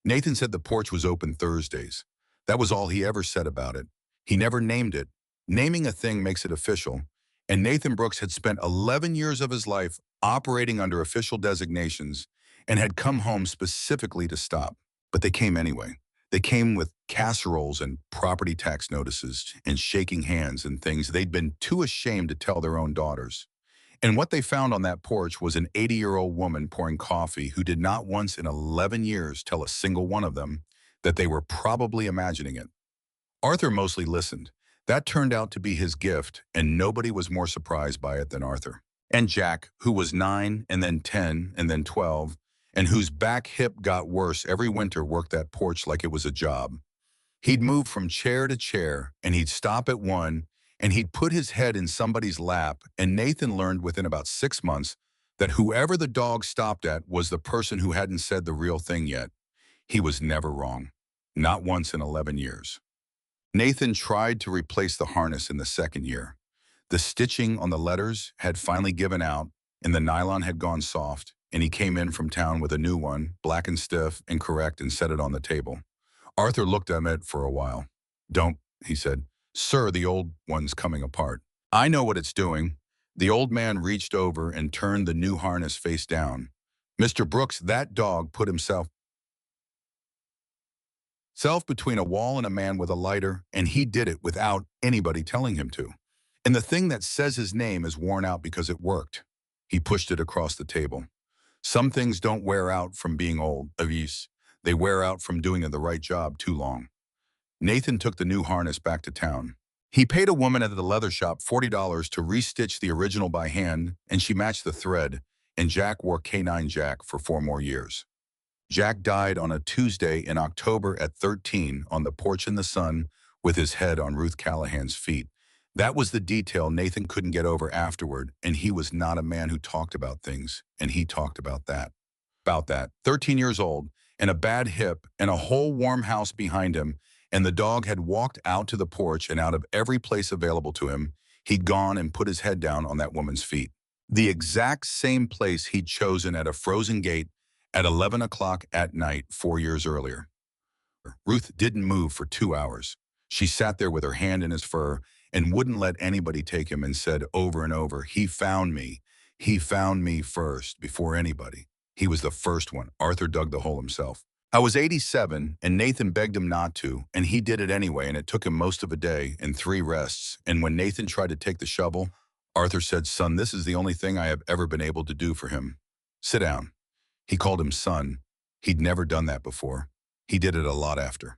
Nathan said the porch was open Thursdays. That was all he ever said about it. He never named it. Naming a thing makes it official, and Nathan Brooks had spent 11 years of his life operating under official designations and had come home specifically to stop. But they came anyway. They came with casseroles and property tax notices and shaking hands and things they'd been too ashamed to tell their own daughters. And what they found on that porch was an 80-year-old woman pouring coffee who did not once in 11 years tell a single one of them that they were probably imagining it. Arthur mostly listened. That turned out to be his gift, and nobody was more surprised by it than Arthur. And Jack, who was 9 and then 10 and then 12, and whose back hip got worse every winter, worked that porch like it was a job. He'd move from chair to chair, and he'd stop at one, and he'd put his head in somebody's lap, and Nathan learned within about 6 months that whoever the dog stopped at was the person who hadn't said the real thing yet. He was never wrong. Not once in 11 years. Nathan tried to replace the harness in the second year. The stitching on the letters had finally given out, and the nylon had gone soft, and he came in from town with a new one, black and stiff and correct, and set it on the table. Arthur looked at it for a while. "Don't," he said. "Sir, the old one's coming apart." "I know what it's doing." The old man reached over and turned the new harness face down. "Mr. Brooks, that dog put himself between a wall and a man with a lighter, and he did it without anybody telling him to. And the thing that says his name is worn out because it worked." He pushed it across the table. "Some things don't wear out from being old, Avis. They wear out from doing the right job too long." Nathan took the new harness back to town. He paid a woman at the leather shop $40 to restitch the original by hand, and she matched the thread, and Jack wore K9 Jack for 4 more years. Jack died on a Tuesday in October at 13 on the porch in the sun with his head on Ruth Callahan's feet. That was the detail Nathan couldn't get over afterward, and he was not a man who talked about things, and he talked about that. 13 years old, and a bad hip, and a whole warm house behind him, and the dog had walked out to the porch, and out of every place available to him, he'd gone and put his head down on that woman's feet. The exact same place he'd chosen at a frozen gate at 11 o'clock at night 4 years earlier. Ruth didn't move for 2 hours. She sat there with her hand in his fur and wouldn't let anybody take him, and said over and over, "He found me. He found me first, before anybody. He was the first one." Arthur dug the hole himself. "I was 87, and Nathan begged him not to, and he did it anyway, and it took him most of a day and 3 rests. And when Nathan tried to take the shovel, Arthur said, 'Son, this is the only thing I have ever been able to do for him. Sit down.' He called him son. He'd never done that before. He did it a lot after."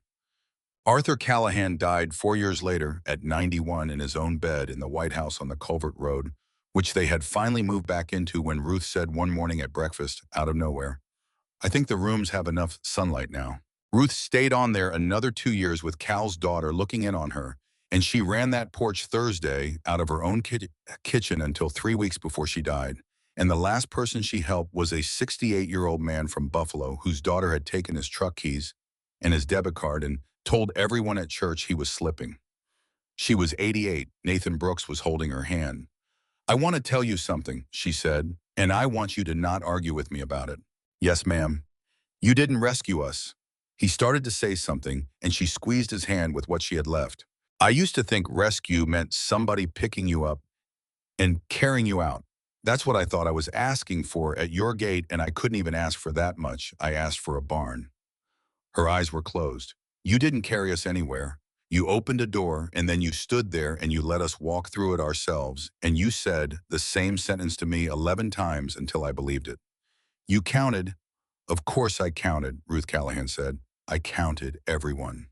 Arthur Callahan died 4 years later at 91 in his own bed in the White House on the Culvert Road, which they had finally moved back into when Ruth said one morning at breakfast, out of nowhere, "I think the rooms have enough sunlight now." Ruth stayed on there another 2 years with Cal's daughter looking in on her, and she ran that porch Thursday out of her own kitchen until 3 weeks before she died. And the last person she helped was a 68-year-old man from Buffalo whose daughter had taken his truck keys and his debit card and told everyone at church he was slipping. She was 88. Nathan Brooks was holding her hand. "I want to tell you something," she said, "and I want you to not argue with me about it." "Yes, ma'am." "You didn't rescue us." He started to say something, and she squeezed his hand with what she had left. "I used to think rescue meant somebody picking you up and carrying you out. That's what I thought I was asking for at your gate, and I couldn't even ask for that much. I asked for a barn." Her eyes were closed. "You didn't carry us anywhere. You opened a door, and then you stood there and you let us walk through it ourselves, and you said the same sentence to me 11 times until I believed it. You counted." "Of course I counted," Ruth Callahan said. "I counted everyone."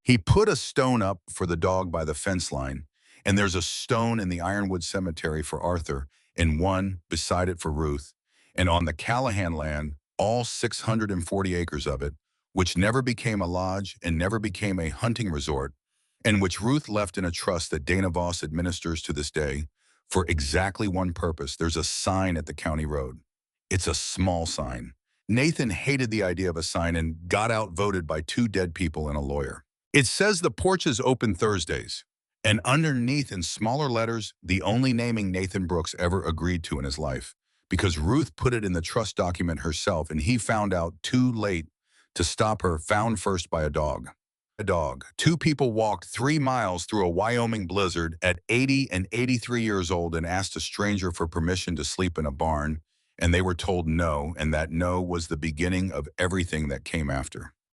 He put a stone up for the dog by the fence line, and there's a stone in the Ironwood Cemetery for Arthur, and one beside it for Ruth, and on the Callahan land, all 640 acres of it, which never became a lodge and never became a hunting resort, and which Ruth left in a trust that Dana Voss administers to this day, for exactly one purpose. There's a sign at the county road. It's a small sign. Nathan hated the idea of a sign and got outvoted by 2 dead people and a lawyer. It says the porch is open Thursdays, and underneath in smaller letters, the only naming Nathan Brooks ever agreed to in his life, because Ruth put it in the trust document herself, and he found out too late to stop her, found first by a dog. 2 people walked 3 miles through a Wyoming blizzard at 80 and 83 years old and asked a stranger for permission to sleep in a barn, and they were told no, and that no was the beginning of everything that came after.